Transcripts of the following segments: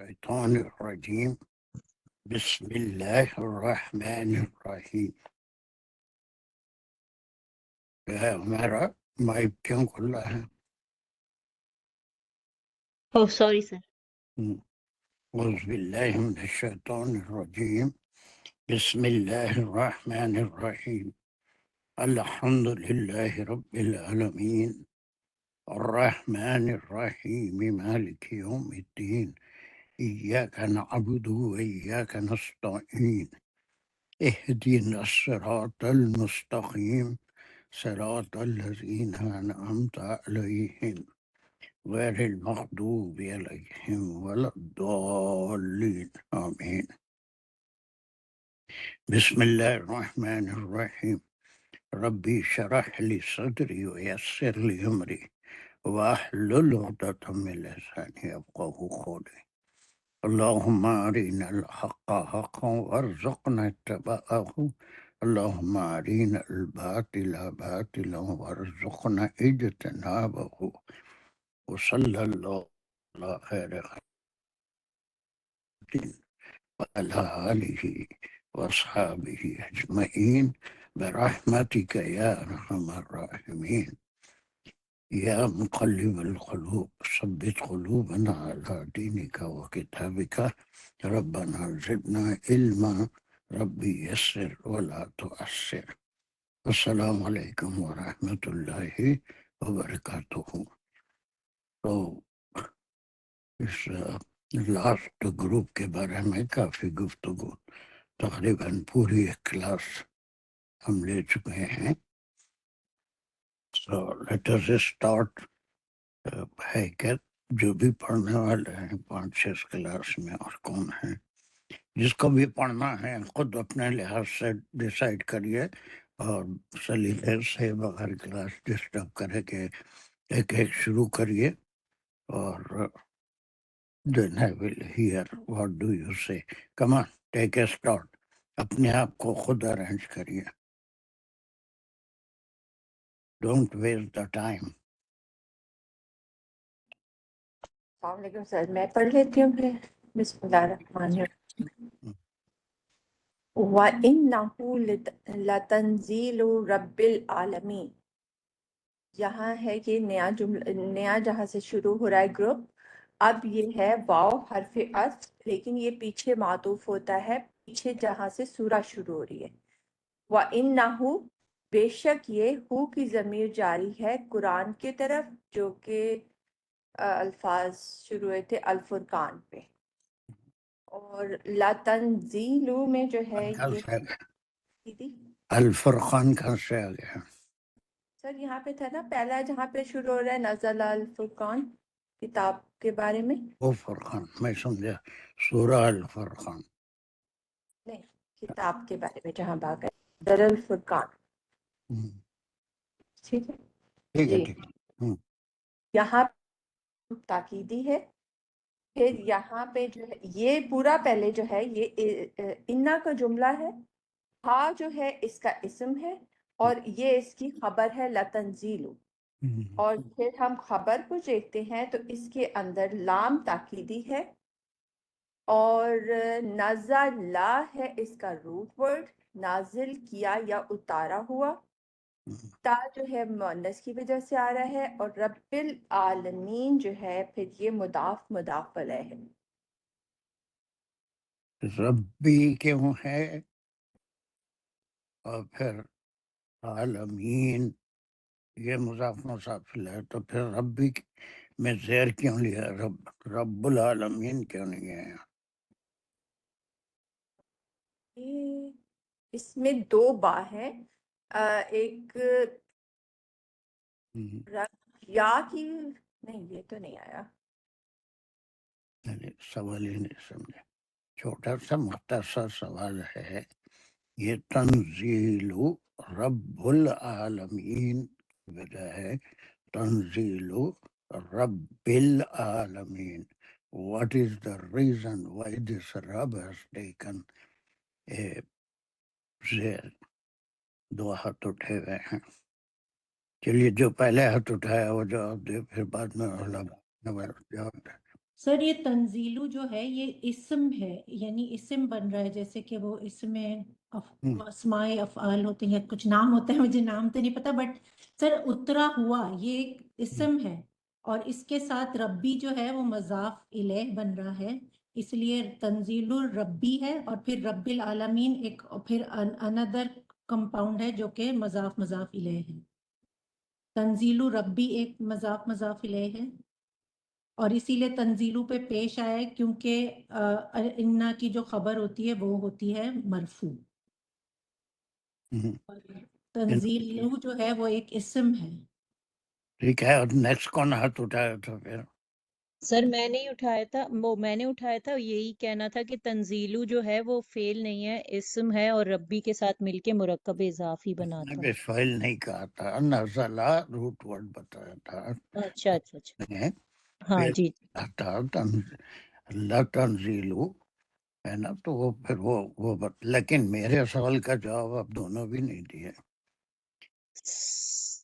الشيطان الرجيم بسم الله الرحمن الرحیم. ہمارا مائک کیوں کھلا ہے؟ Oh, sorry, sir. اعوذ باللہ من الشیطان الرجیم بسم اللہ الرحمن الرحیم. الحمد للہ رب العالمین الرحمن الرحیم مالک یوم الدین ایاک نعبد و ایاک نستعین اهدنا الصراط المستقیم صراط الذین انعمت علیہم غیر المغضوب علیہم ولا الضالین آمین. بسم اللہ الرحمن الرحیم. ربی شرح لی صدری ویسر لی امری واحلل عقدۃ من لسانی یفقهوا قولی. اللهم أرنا الحق حقا وارزقنا اتباعه اللهم أرنا الباطل باطلا وارزقنا اجتنابه. وصلى الله على خير خلق وعلى آله وأصحابه أجمعين برحمتك يا أرحم الراحمين. يا مقلب القلوب ثبت قلوبنا على دينك وكتابك. ربنا زدنا علما ربي يسر ولا تؤثر. السلام علیکم ورحمۃ اللہ وبرکاتہ. تو اس لاسٹ گروپ کے بارے میں کافی گفتگو، تقریباً پوری ایک کلاس ہم لے چکے ہیں. So let us start. ہے کہ جو بھی پڑھنے والے ہیں 5-6 کلاس میں اور کون ہیں، جس کو بھی پڑھنا ہے خود اپنے لحاظ سے ڈیسائیڈ کریے اور سلیقے سے بغیر کلاس ڈسٹرب کرے کہ ایک ایک شروع کریے اور then I will hear what do you say. Come on, take a start. اپنے آپ کو خود ارینج کریے. Don't waste the time. السلام علیکم سر، میں پڑھ لیتی ہوں پھر. بسم اللہ الرحمن الرحیم. وَإِنَّهُ لَتَنزِيلُ رَبِّ الْعَالَمِينَ. یہاں ہے کہ نیا جہاں سے شروع ہو رہا ہے گروپ. اب یہ ہے واو حرف عطف، لیکن یہ پیچھے معطوف ہوتا ہے پیچھے جہاں سے سورہ شروع ہو رہی ہے. وَإِنَّهُ بے شک یہ ہو کی ضمیر جاری ہے قرآن کی طرف، جو کہ الفاظ شروع ہوئے تھے الفرقان پہ. اور لَتَنزِیلُ میں جو ہے کہاں یہ سے آ گیا تھی الفرقان؟ کہاں سے آ گیا؟ سر، یہاں پہ تھا نا پہلا جہاں پہ شروع ہو رہا ہے نزل الفرقان، کتاب کے بارے میں. وہ فرقان میں سمجھا سورہ الفرقان. نہیں، کتاب کے بارے میں جہاں بات ہے در الفرقان. ٹھیک ہے ٹھیک ہے جی. ٹھیک ہے. یہاں تاکیدی ہے. پھر یہاں پہ جو ہے یہ پورا پہلے جو ہے یہ انا کا جملہ ہے. ہا جو ہے اس کا اسم ہے اور یہ اس کی خبر ہے لتنزیل. اور پھر ہم خبر کو دیکھتے ہیں تو اس کے اندر لام تاکیدی ہے اور نزلہ ہے اس کا روٹ ورڈ، نازل کیا یا اتارا ہوا. تا جو ہے مؤنث کی وجہ سے آ رہا ہے اور رب العالمین جو ہے پھر یہ مضاف الیہ ہے. ربی کیوں ہے اور پھر عالمین یہ مضاف ہے، تو پھر ربی میں زیر کیوں لیا؟ رب العالمین کیوں نہیں ہے؟ اس میں دو با ہے. ایک یا کی نہیں، یہ تو نہیں آیا. سوال ہی نہیں سمجھے. چھوٹا سا مختصر سوال ہے. یہ تنزیل رب العالمین کی وجہ ہے تنزیل رب العالمین. What is the reason why this Rab has taken a زیر؟ دو ہاتھ اٹھے ہوئے ہیں. چلیے جو پہلے ہاتھ اٹھایا وہ جواب دے، پھر بعد میں علماء جواب دے. سر یہ تنزیلو جو ہے یہ اسم ہے، یعنی اسم بن رہا ہے، جیسے کہ وہ اسم اسماء افعال ہوتے ہیں، کچھ نام ہوتے ہیں، مجھے نام تو نہیں پتا، بٹ سر اترا ہوا یہ ایک اسم ہے، اور اس کے ساتھ ربی جو ہے وہ مضاف الیہ بن رہا ہے، اس لیے تنزیل الربی ہے، اور پھر رب العالمین ایک پھر اندر کمپاؤنڈ ہے جو کہ مضاف الیہ ہے۔ تنزیل ربی ایک مضاف الیہ ہے، اور اسی لیے تنزیلوں پہ پیش آئے کیونکہ انا کی جو خبر ہوتی ہے وہ ہوتی ہے مرفوع، اور تنزیلو جو ہے وہ ایک اسم ہے۔ ٹھیک ہے، اور نیکسٹ کون ہاتھ اٹھایا تھا پھر؟ سر میں نہیں اٹھایا تھا، وہ میں نے اٹھایا تھا، یہی کہنا تھا کہ تنزیلو جو ہے وہ فعل نہیں ہے، اسم ہے، اور ربی کے ساتھ مل کے مرکب اضافی بناتا میں ہے۔ بھی فائل نہیں کہا تھا، نزلہ روٹ ورڈ بتایا تھا، اچھا اچھا اچھا، ہاں پھر جی، تھا اللہ تنزیلو ہے نا، تو وہ پھر وہ لیکن میرے سوال کا جواب آپ دونوں بھی نہیں دیے۔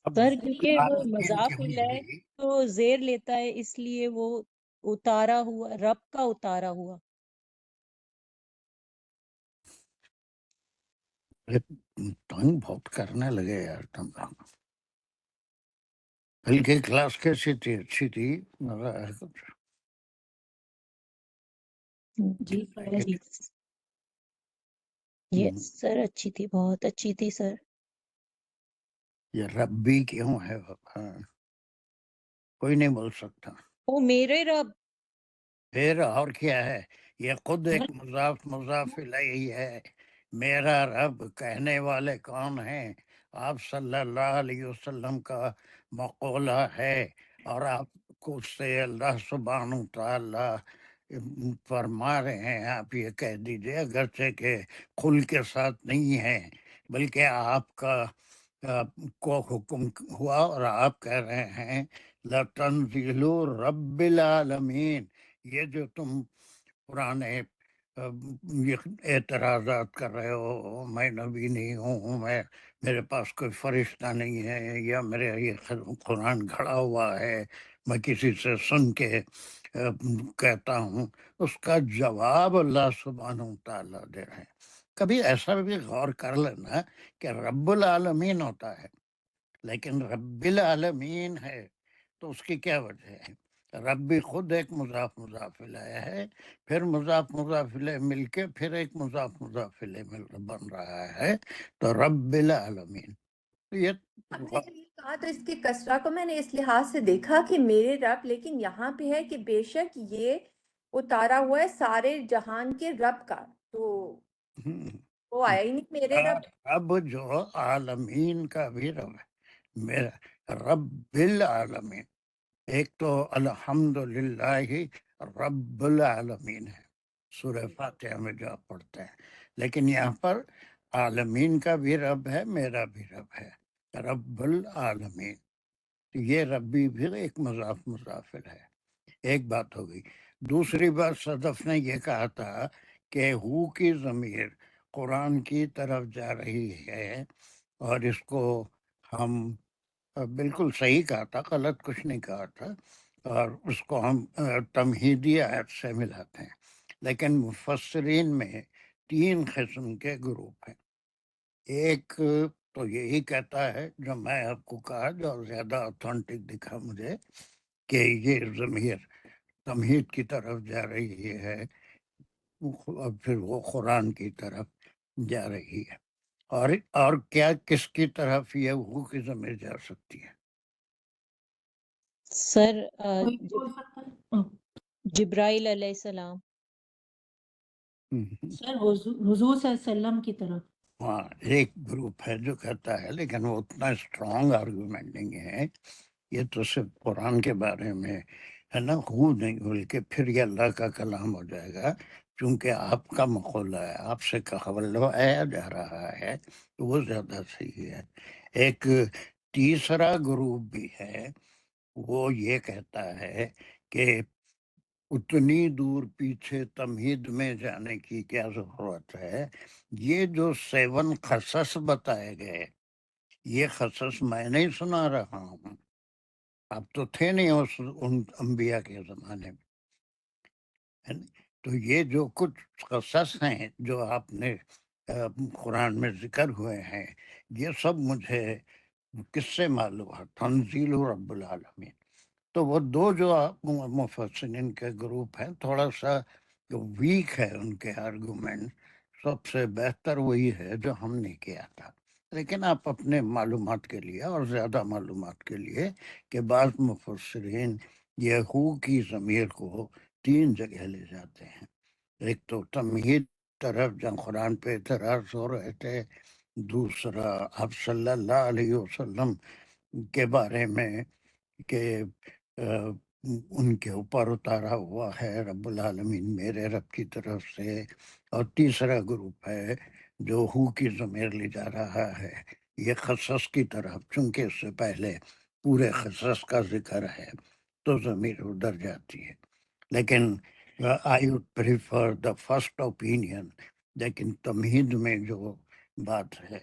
اب سر کیونکہ وہ عالمین کی مضاف ہوئی الیہ بھی تو زیر لیتا ہے، اس لیے وہ اتارا ہوا، رب کا اتارا ہوا۔ تنگ بہت کرنے لگے یار تم لوگ۔ بلکہ کلاس کیسی تھی؟ اچھی تھی مگر جی فیض، جی یس سر، اچھی تھی، بہت اچھی تھی سر۔ یہ ربی کیوں ہے بابا؟ کوئی نہیں بول سکتا۔ او میرے رب، پھر اور کیا ہے؟ یہ خود ایک مضاف الیہ ہے۔ میرا رب کہنے والے کون ہیں؟ آپ صلی اللہ علیہ وسلم کا مقولہ ہے، اور آپ کو سے اللہ سبحانہ تعالی فرما رہے ہیں، آپ یہ کہہ دیجئے، اگرچہ کہ کھل کے ساتھ نہیں ہے، بلکہ آپ کا کو حکم ہوا اور آپ کہہ رہے ہیں لَتَنزِيلُ رَبِّ الْعَالَمِينَ۔ یہ جو تم پرانے یہ اعتراضات کر رہے ہو، میں نبی نہیں ہوں، میرے پاس کوئی فرشتہ نہیں ہے، یا میرے یہ قرآن گھڑا ہوا ہے، میں کسی سے سن کے کہتا ہوں، اس کا جواب اللہ سبحانہ تعالیٰ دے رہے ہیں۔ کبھی ایسا بھی غور کر لینا کہ رب العالمین ہوتا ہے لیکن رب العالمین ہے تو اس کی کیا وجہ ہے؟ ربی خود ایک مضاف الیہ ہے، پھر مضاف الیہ مل کے پھر ایک مضاف الیہ بن رہا ہے، تو رب العالمین یہ آپ نے جب یہ کہا تو اس کی کسرہ کو میں نے اس لحاظ سے دیکھا کہ میرے رب، لیکن یہاں پہ ہے کہ بے شک یہ اتارا ہوا ہے سارے جہان کے رب کا، تو وہ آیا ہی نہیں میرے رب۔ رب جو عالمین کا بھی رب ہے، میرا رب العالمین، ایک تو الحمدللہ رب العالمین ہے سورہ فاتحہ میں جو آپ پڑھتے ہیں، لیکن یہاں پر عالمین کا بھی رب ہے، میرا بھی رب ہے، رب العالمین۔ یہ ربی بھی ایک مضاف ہے۔ ایک بات ہو گئی۔ دوسری بات، صدف نے یہ کہا تھا کہ ہو کی ضمیر قرآن کی طرف جا رہی ہے، اور اس کو ہم بالکل صحیح کہا تھا، غلط کچھ نہیں کہا تھا، اور اس کو ہم تمہیدی آیت سے ملاتے ہیں، لیکن مفسرین میں 3 قسم کے گروپ ہیں۔ ایک تو یہی کہتا ہے جو میں آپ کو کہا، جو زیادہ اتھینٹک دکھا مجھے، کہ یہ ضمیر تمہید کی طرف جا رہی ہے، اور پھر وہ قرآن کی طرف جا رہی ہے۔ اور کیا کس کی طرف یہ وہ کی ضمیر جا سکتی ہے؟ سر کوئی بول سکتا ہے؟ جبرائیل علیہ السلام۔ سر حضور صلی اللہ علیہ وسلم کی طرف۔ ہاں، ایک گروپ ہے جو کہتا ہے، لیکن وہ اتنا اسٹرانگ آرگومنٹ نہیں ہے، یہ تو صرف قرآن کے بارے میں ہے نا، خود نہیں بلکہ پھر یہ اللہ کا کلام ہو جائے گا، چونکہ آپ کا مقولہ ہے، آپ سے کہوایا جا رہا ہے، تو وہ زیادہ صحیح ہے۔ ایک تیسرا گروپ بھی ہے، وہ یہ کہتا ہے کہ اتنی دور پیچھے تمہید میں جانے کی کیا ضرورت ہے، یہ جو 7 قصص بتائے گئے، یہ قصص میں نہیں سنا رہا ہوں، آپ تو تھے نہیں ان انبیاء کے زمانے میں، ہے نا؟ تو یہ جو کچھ قصص ہیں جو آپ نے قرآن میں ذکر ہوئے ہیں، یہ سب مجھے کس سے معلوم ہے؟ تنزیل رب العالمین. تو وہ دو جو مفسرین کے گروپ ہیں تھوڑا سا ویک ہے ان کے آرگومنٹ. سب سے بہتر وہی ہے جو ہم نے کیا تھا. لیکن آپ اپنے معلومات کے لیے اور زیادہ معلومات کے لیے کہ بعض مفسرین یہ ہو کی ضمیر کو 3 جگہ لے جاتے ہیں. ایک تو تمہید طرف جہاں قرآن پہ اعتراض ہو رہے تھے، دوسرا آپ صلی اللہ علیہ وسلم کے بارے میں کہ ان کے اوپر اتارا ہوا ہے رب العالمین میرے رب کی طرف سے، اور تیسرا گروپ ہے جو ہو کی ضمیر لے جا رہا ہے یہ قصص کی طرف، چونکہ اس سے پہلے پورے قصص کا ذکر ہے تو ضمیر ادھر جاتی ہے. لیکن I would prefer the first opinion. لیکن تمہید میں جو بات ہے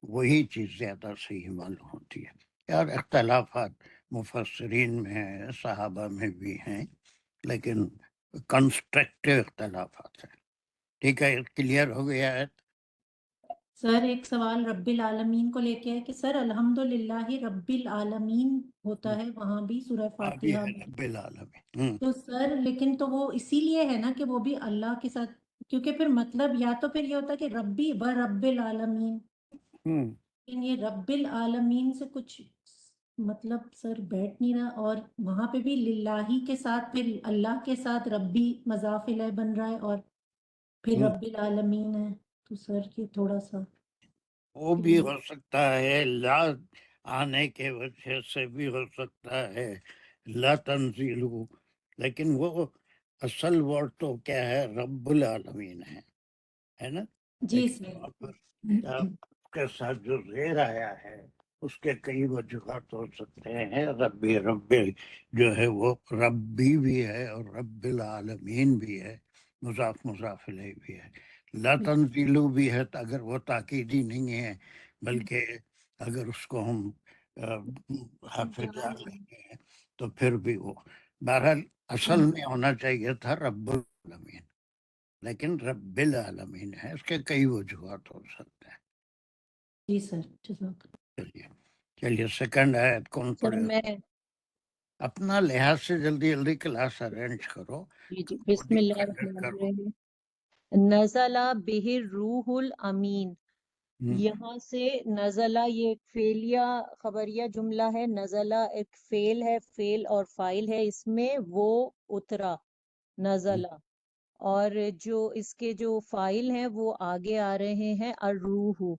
وہی چیز زیادہ صحیح معلوم ہوتی ہے. یار اختلافات مفسرین میں ہیں، صحابہ میں بھی ہیں، لیکن کنسٹرکٹیو اختلافات ہیں. ٹھیک ہے، کلیئر ہو گیا ہے؟ سر ایک سوال رب العالمین کو لے کے ہے کہ سر الحمدللہ رب العالمین ہوتا ہے وہاں بھی سورہ ابھی فاتحہ ہے میں. رب العالمین. تو سر لیکن تو وہ اسی لیے ہے نا کہ وہ بھی اللہ کے ساتھ، کیونکہ پھر مطلب یا تو پھر یہ ہوتا کہ ربی و رب العالمین، لیکن یہ رب العالمین سے کچھ مطلب سر بیٹھ نہیں رہا. اور وہاں پہ بھی للہ کے ساتھ پھر اللہ کے ساتھ ربی مضاف الیہ بن رہا ہے اور پھر رب العالمین ہے. تو سر یہ تھوڑا سا وہ بھی ہو سکتا ہے، لا آنے کے وجہ سے بھی ہو سکتا ہے، لا تنزیل، لیکن وہ اصل ورڈ تو کیا ہے؟ رب العالمین ہے نا. جی لیکن سر. وہاں پر اس کے ساتھ جو زیر آیا ہے اس کے کئی وجوہات ہو سکتے ہیں. ربی جو ہے وہ ربی بھی ہے اور رب العالمین بھی ہے، مضاف مضاف الیہ بھی ہے. لا تنزیلو بھی ہے تو اگر وہ تاکیدی نہیں ہے بلکہ اگر اس کو ہم حرف جار لیتے ہیں تو پھر بھی وہ بہرحال اصل میں ہونا چاہیے تھا رب العالمین، لیکن رب العالمین ہے. اس کے کئی وجوہات ہو سکتے ہیں. جی سر جزاک اللہ. چلیے سیکنڈ آیت کون سر پڑھے؟ میں اپنا لحاظ سے جلدی جلدی کلاس ارینج کرو، جی بسم اللہ ڈیپینڈنٹ الرحمن کرو. الرحیم. نزلہ بہ الروح الامین. یہاں سے نزلہ یہ ایک فعلیہ خبریہ جملہ ہے. نزلہ ایک فعل ہے، فعل اور فاعل ہے اس میں، وہ اترا نزلہ. اور جو اس کے جو فاعل ہیں وہ آگے آ رہے ہیں الروح.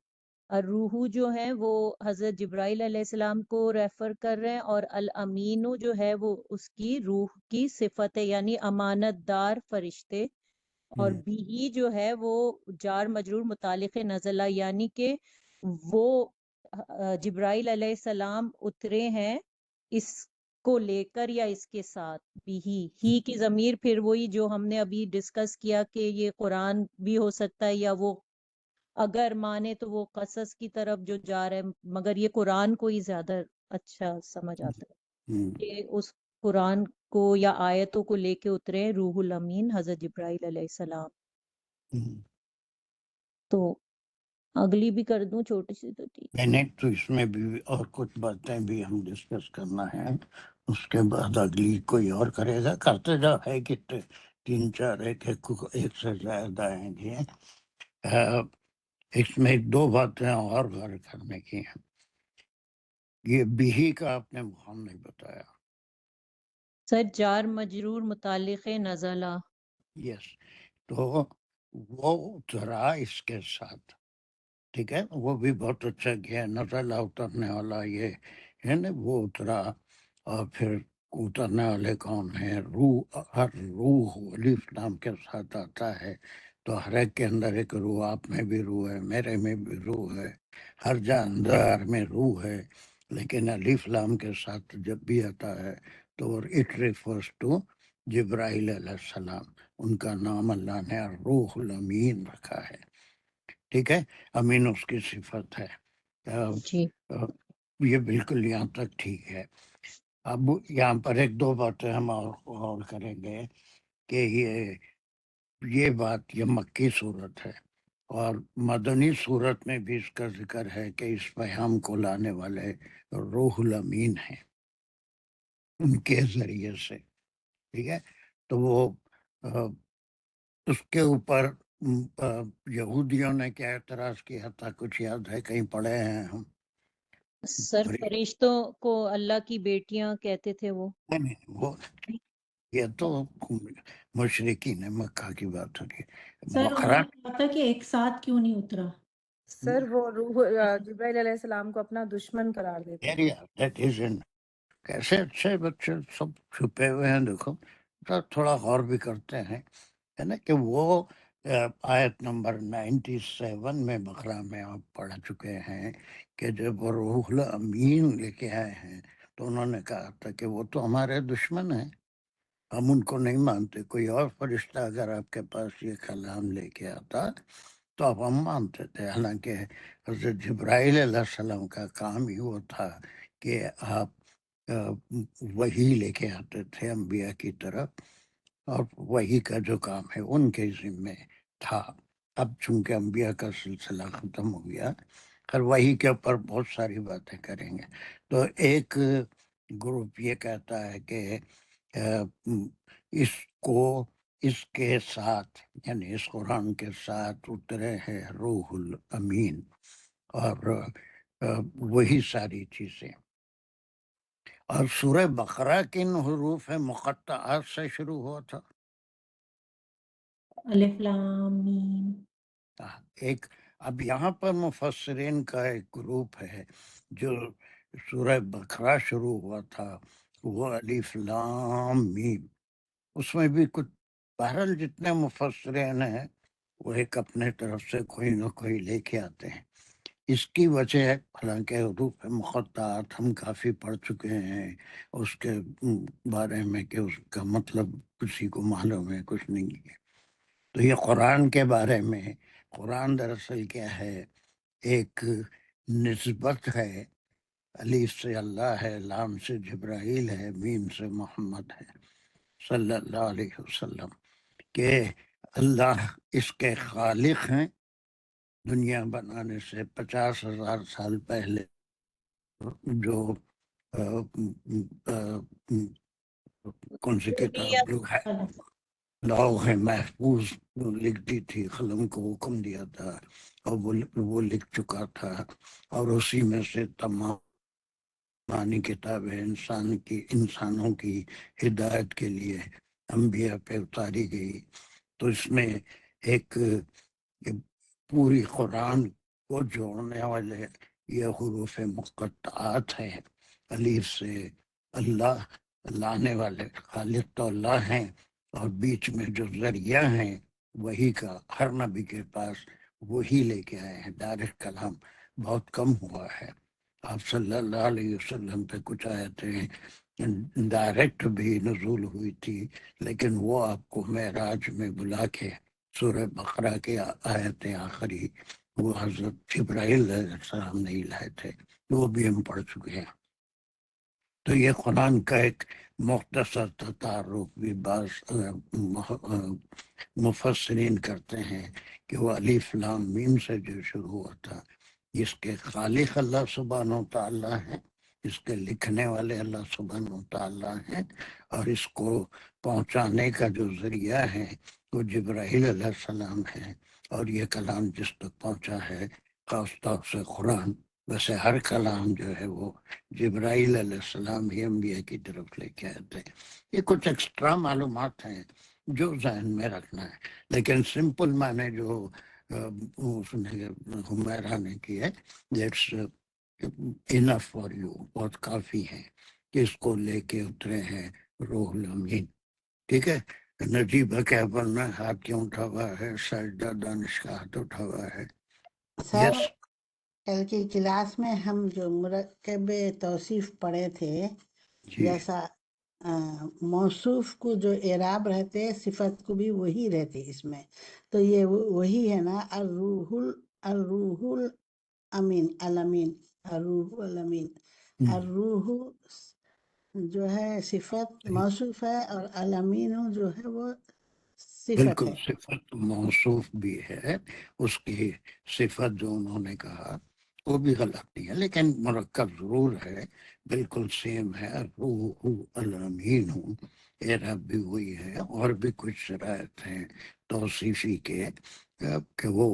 الروح جو ہے وہ حضرت جبرائیل علیہ السلام کو ریفر کر رہے ہیں، اور الامین جو ہے وہ اس کی روح کی صفت ہے، یعنی امانت دار فرشتے. اور بھی جو ہے وہ جار مجرور متعلق نزلہ، یعنی کہ وہ جبرائیل علیہ السلام اترے ہیں اس کو لے کر یا اس کے ساتھ. بھی ہی کی ضمیر پھر وہی جو ہم نے ابھی ڈسکس کیا کہ یہ قرآن بھی ہو سکتا ہے، یا وہ اگر مانے تو وہ قصص کی طرف جو جا رہا ہے، مگر یہ قرآن کو ہی زیادہ اچھا سمجھ آتا ہے کہ اس قرآن کو یا آیتوں کو لے کے اترے ہیں روح الامین حضرت جبرائیل علیہ السلام. تو اگلی بھی کر دوں چھوٹی سی؟ تو ٹھیک. نہیں تو اس میں بھی اور کچھ باتیں بھی ہم ڈسکس کرنا ہے، اس کے بعد اگلی کوئی اور کرے گا. کرتے جا ہے کہ 3 4 ایک سے زیادہ آئیں گے. اس میں 2 باتیں اور غور کرنے کی ہیں. یہ بھی کا آپ نے ہم نہیں بتایا. سر جار مجرور متعلق نزلہ. یس، تو وہ اترا اس کے ساتھ، ٹھیک ہے، وہ بھی بہت اچھا کیا. نزلہ اترنے والا یہ ہے نا، وہ اترا. اور پھر اترنے والے کون ہیں؟ روح. ہر روح الف نام کے ساتھ آتا ہے، تو ہر ایک کے اندر ایک روح، آپ میں بھی روح ہے، میرے میں بھی روح ہے، ہر جاندار میں روح ہے. لیکن الف لام کے ساتھ جب بھی آتا ہے تو اٹ ریفرس ٹو جبرائیل علیہ السلام. ان کا نام اللہ نے روح الامین رکھا ہے. ٹھیک ہے، امین اس کی صفت ہے. جی یہ بالکل یہاں تک ٹھیک ہے. اب یہاں پر 1 2 باتیں ہم اور کریں گے کہ یہ بات یہ مکی صورت ہے، اور مدنی صورت میں بھی اس کا ذکر ہے کہ اس پیغام کو لانے والے روح الامین ہیں، ان کے ذریعے سے، ٹھیک ہے۔ تو وہ اس کے اوپر یہودیوں نے کیا اعتراض کیا تھا، کچھ یاد ہے؟ کہیں پڑھے ہیں ہم؟ سر فرشتوں کو اللہ کی بیٹیاں کہتے تھے وہ۔ نہیں، وہ یہ تو مشرکین مکہ کی بات ہوگی۔ سر بقرہ انہوں نے کہا تھا کہ ایک ساتھ کیوں نہیں اترا؟ سر وہ روح جبرائیل علیہ السلام کو اپنا دشمن قرار دیتے ہیں۔ کیسے اچھے بچے سب چھپے ہوئے ہیں، دیکھو تھوڑا غور بھی کرتے ہیں، ہے نا، کہ وہ آیت نمبر 97 میں بقرہ میں آپ پڑھ چکے ہیں کہ جب وہ روح الامین لے کے آئے ہیں تو انہوں نے کہا تھا کہ وہ تو ہمارے دشمن ہیں، ہم ان کو نہیں مانتے، کوئی اور فرشتہ اگر آپ کے پاس یہ کلام لے کے آتا تو اب ہم مانتے تھے۔ حالانکہ حضرت جبرائیل علیہ السلام کا کام ہی وہ تھا کہ آپ وہی لے کے آتے تھے انبیاء کی طرف، اور وہی کا جو کام ہے ان کے ذمے تھا۔ اب چونکہ انبیاء کا سلسلہ ختم ہو گیا، اور وہی کے اوپر بہت ساری باتیں کریں گے۔ تو ایک گروپ یہ کہتا ہے کہ اس کو اس کے ساتھ، یعنی اس قرآن کے ساتھ اترے ہیں روح الامین، اور وہی ساری چیزیں۔ اور سورہ بقرہ کن حروف مقطعات سے شروع ہوا تھا؟ الف لام میم۔ ایک اب یہاں پر مفسرین کا ایک گروپ ہے جو سورہ بقرہ شروع ہوا تھا، وہ الف لام میم، اس میں بھی کچھ، بہرحال جتنے مفسرین ہیں وہ ایک اپنے طرف سے کوئی نہ کوئی لے کے آتے ہیں۔ اس کی وجہ ہے، حالانکہ حروف مقطعات ہم کافی پڑھ چکے ہیں اس کے بارے میں کہ اس کا مطلب کسی کو معلوم ہے، کچھ نہیں ہے۔ تو یہ قرآن کے بارے میں، قرآن دراصل کیا ہے، ایک نسبت ہے، الف سے اللہ ہے، لام سے جبرائیل ہے، میم سے محمد ہے صلی اللہ علیہ وسلم، کہ اللہ اس کے خالق ہیں دنیا بنانے سے 50,000 سال پہلے، جو کون سی کتاب جو ہے لوح محفوظ لکھ دی تھی، قلم کو حکم دیا تھا اور وہ لکھ چکا تھا، اور اسی میں سے تمام مانی کتابیں انسانوں کی ہدایت کے لیے انبیاء پہ اتاری گئی۔ تو اس میں ایک پوری قرآن کو جوڑنے والے یہ حروف مقطعات ہیں، الف سے اللہ، لانے والے خالق تو اللہ ہیں، اور بیچ میں جو ذریعہ ہیں وہی کا، ہر نبی کے پاس وہی لے کے آئے ہیں۔ ڈائریکٹ کلام بہت کم ہوا ہے، آپ صلی اللہ علیہ وسلم پہ کچھ آیتیں ڈائریکٹ بھی نزول ہوئی تھی، لیکن وہ آپ کو معراج میں بلا کے سورہ بقرہ کے آیتیں آخری وہ حضرت جبرائیل علیہ السلام نہیں لائے تھے، وہ بھی ہم پڑھ چکے ہیں۔ تو یہ قرآن کا ایک مختصر تعارف بھی بعض مفسرین کرتے ہیں کہ وہ الف لام میم سے جو شروع ہوا تھا، اس کے خالق اللہ سبحانہ و تعالیٰ ہیں، اس کے لکھنے والے اللہ سبحانہ و تعالیٰ ہیں، اور اس کو پہنچانے کا جو ذریعہ ہے وہ جبرائیل علیہ السلام ہے، اور یہ کلام جس تک پہنچا ہے خاص طور سے قرآن، ویسے ہر کلام جو ہے وہ جبرائیل علیہ السلام ہی انبیاء کی طرف لے کے آئے تھے۔ یہ کچھ ایکسٹرا معلومات ہیں جو ذہن میں رکھنا ہے، لیکن سمپل معنی جو اس نے حمیرہ نے کی ہے، دیٹس انف فار یو، بہت کافی ہے کہ اس کو لے کے اترے ہیں روح الامین۔ ٹھیک ہے، نجیبہ کیا بولنا ہے؟ ہاتھ کیوں اٹھا ہوا ہے؟ سجدہ دانش کا ہاتھ اٹھا ہوا ہے۔ سر یس کل کی کلاس میں ہم جو مرکب توصیف پڑھے تھے، جی، جیسا موصوف کو جو اعراب رہتے صفت کو بھی وہی رہتے اس میں، تو یہ وہی ہے نا، الروح الامین، الامین، الروح الامین، الروح جو ہے صفت موصوف ہے، اور الامین جو ہے وہ صفت بالکل ہے. صفت موصوف بھی ہے، اس کی صفت جو انہوں نے کہا وہ بھی غلط نہیں ہے، لیکن مرکب ضرور ہے، بالکل سیم ہے. روح الامین ہوں، اعراب بھی ہوئی ہے، اور بھی کچھ شرائط ہیں توصیفی کے کہ وہ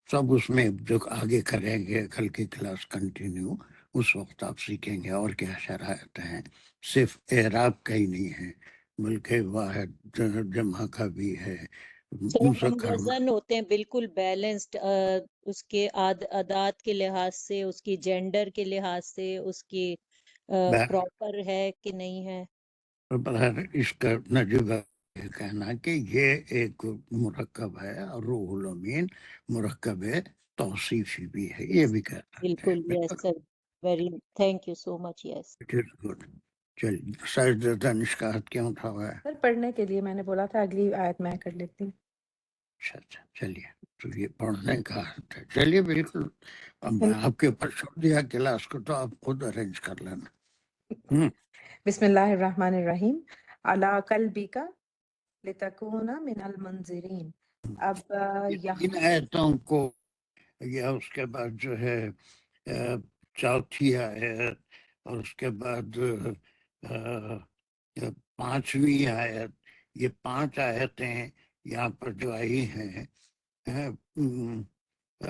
سب اس میں جو آگے کریں گے کل کی کلاس کنٹینیو، اس وقت آپ سیکھیں گے اور کیا شرائط ہیں. صرف اعراب کا ہی نہیں ہے بلکہ واحد جمع کا بھی ہے، سر ہم مذکر وزن ہوتے ہیں بالکل بیلنسڈ، اس کے عادات کے لحاظ سے، اس کی جینڈر کے لحاظ سے، اس کی پراپر ہے کہ نہیں ہے. اس کا نجیب یہ کہنا کہ یہ ایک مرکب ہے اور روح الامین مرکب توصیفی بھی ہے، یہ بھی کہنا بالکل yes sir, very thank you so much. Yes good. چلیے سجدہ دانشگاہت کیوں اٹھا ہوا ہے؟ سر پڑھنے کے لیے میں نے بولا تھا اگلی آیت میں کر لیتی ہوں. اچھا اچھا چلیے، تو یہ پڑھنے کا ہے. چلیے بالکل، اب میں آپ کے اوپر چھوڑ دیا کلاس کو، تو آپ خود ارینج کر لینا. بسم اللہ الرحمن الرحیم. علی قلبک لتکون من المنذرین. اب ان یہاں آیتوں کو یا اس کے بعد جو ہے چوتھی آیت اور اس کے بعد 5ویں آیت، یہ 5 آیتیں یہاں پر جو آئی ہیں،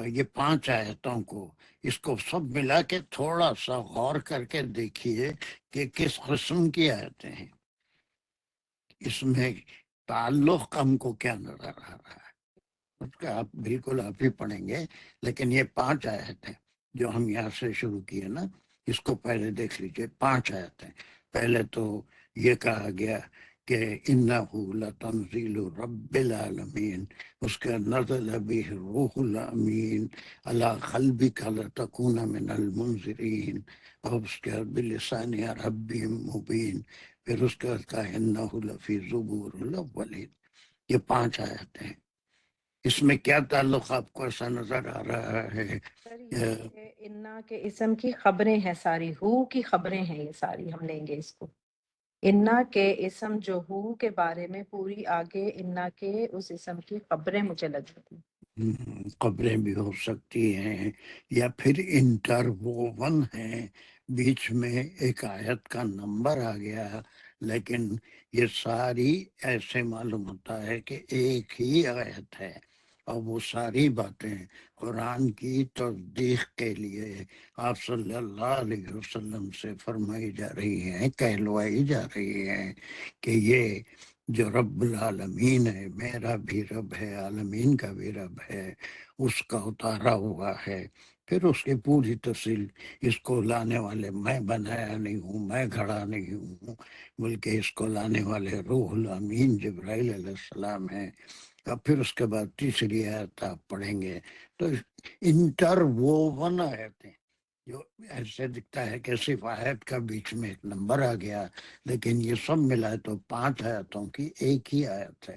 یہ 5 آیتوں کو، اس کو سب ملا کے تھوڑا سا غور کر کے دیکھیے کہ کس قسم کی آیتیں ہیں، اس میں تعلق ہم کو کیا نظر آ رہا ہے. آپ بالکل آپ ہی پڑھیں گے، لیکن یہ 5 آیتیں جو ہم یہاں سے شروع کیے نا، اس کو پہلے دیکھ لیجئے. 5 آیتیں. پہلے تو یہ کہا گیا کہ انہو لتنزیل رب العالمین، اس کا نزل بہ روح الامین علی قلبک لتکون من المنذرین، اور اس کے بلسان عربی مبین. پھر اس کے بعد کہا انہو لفی زبور الاولین. یہ 5 آیتیں. اس میں کیا تعلق آپ کو ایسا نظر آ رہا ہے؟ سر یہ انا کے اسم کی خبریں ہیں ساری، ہو کی خبریں ہیں یہ ساری، ہم لیں گے اس کو. انا کے اسم جو ہو کے بارے میں پوری آگے انا کے اس اسم کی خبریں مجھے لگ رہی تھی. قبریں بھی ہو سکتی ہیں، یا پھر انٹروون ہیں، بیچ میں ایک آیت کا نمبر آ گیا، لیکن یہ ساری ایسے معلوم ہوتا ہے کہ ایک ہی آیت ہے، اور وہ ساری باتیں قرآن کی تصدیق کے لیے آپ صلی اللہ علیہ وسلم سے فرمائی جا رہی ہیں، کہلوائی جا رہی ہیں کہ یہ جو رب العالمین ہے، میرا بھی رب ہے، عالمین کا بھی رب ہے، اس کا اتارا ہوا ہے. پھر اس کی پوری تفصیل، اس کو لانے والے میں بنایا نہیں ہوں، میں گھڑا نہیں ہوں، بلکہ اس کو لانے والے روح الامین جبرائیل علیہ السلام ہیں. اور پھر اس کے بعد تیسری آیت آپ پڑھیں گے تو انٹروون آیتیں، جو ایسے دکھتا ہے کہ صرف آیت کا بیچ میں ایک نمبر آ گیا، لیکن یہ سب ملائے تو 5 آیتوں کی ایک ہی آیت ہے.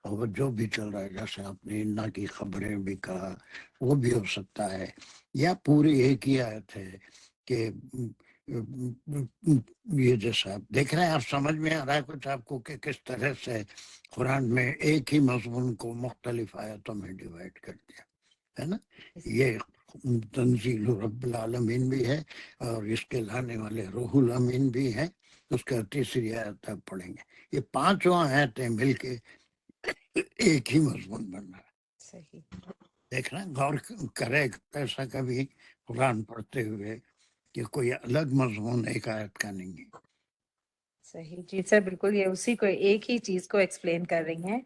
اور جو بھی چل رہا ہے، جیسے آپ نے انا کی خبریں بھی کہا، وہ بھی ہو سکتا ہے، یا پوری ایک ہی آیت ہے کہ یہ جیسا آپ دیکھ رہے ہیں. آپ سمجھ میں آ رہا ہے کچھ آپ کو کہ کس طرح سے قرآن میں ایک ہی مضمون کو مختلف آیتوں میں ڈیوائڈ کر دیا ہے نا. یہ تنزیل رب العالمین بھی ہے، اور اس کے لانے والے روح الامین بھی ہیں. اس کا تیسری آیت آپ پڑھیں گے. یہ 5 آیتیں مل کے ایک ہی مضمون بن رہا ہے. صحیح. دیکھنا غور کرے ایسا کبھی قرآن پڑھتے ہوئے کہ کوئی الگ مضمون ایک آیت کا نہیں ہے. صحیح جی سر، بالکل یہ اسی کو ایک ہی چیز کو ایکسپلین کر رہی ہیں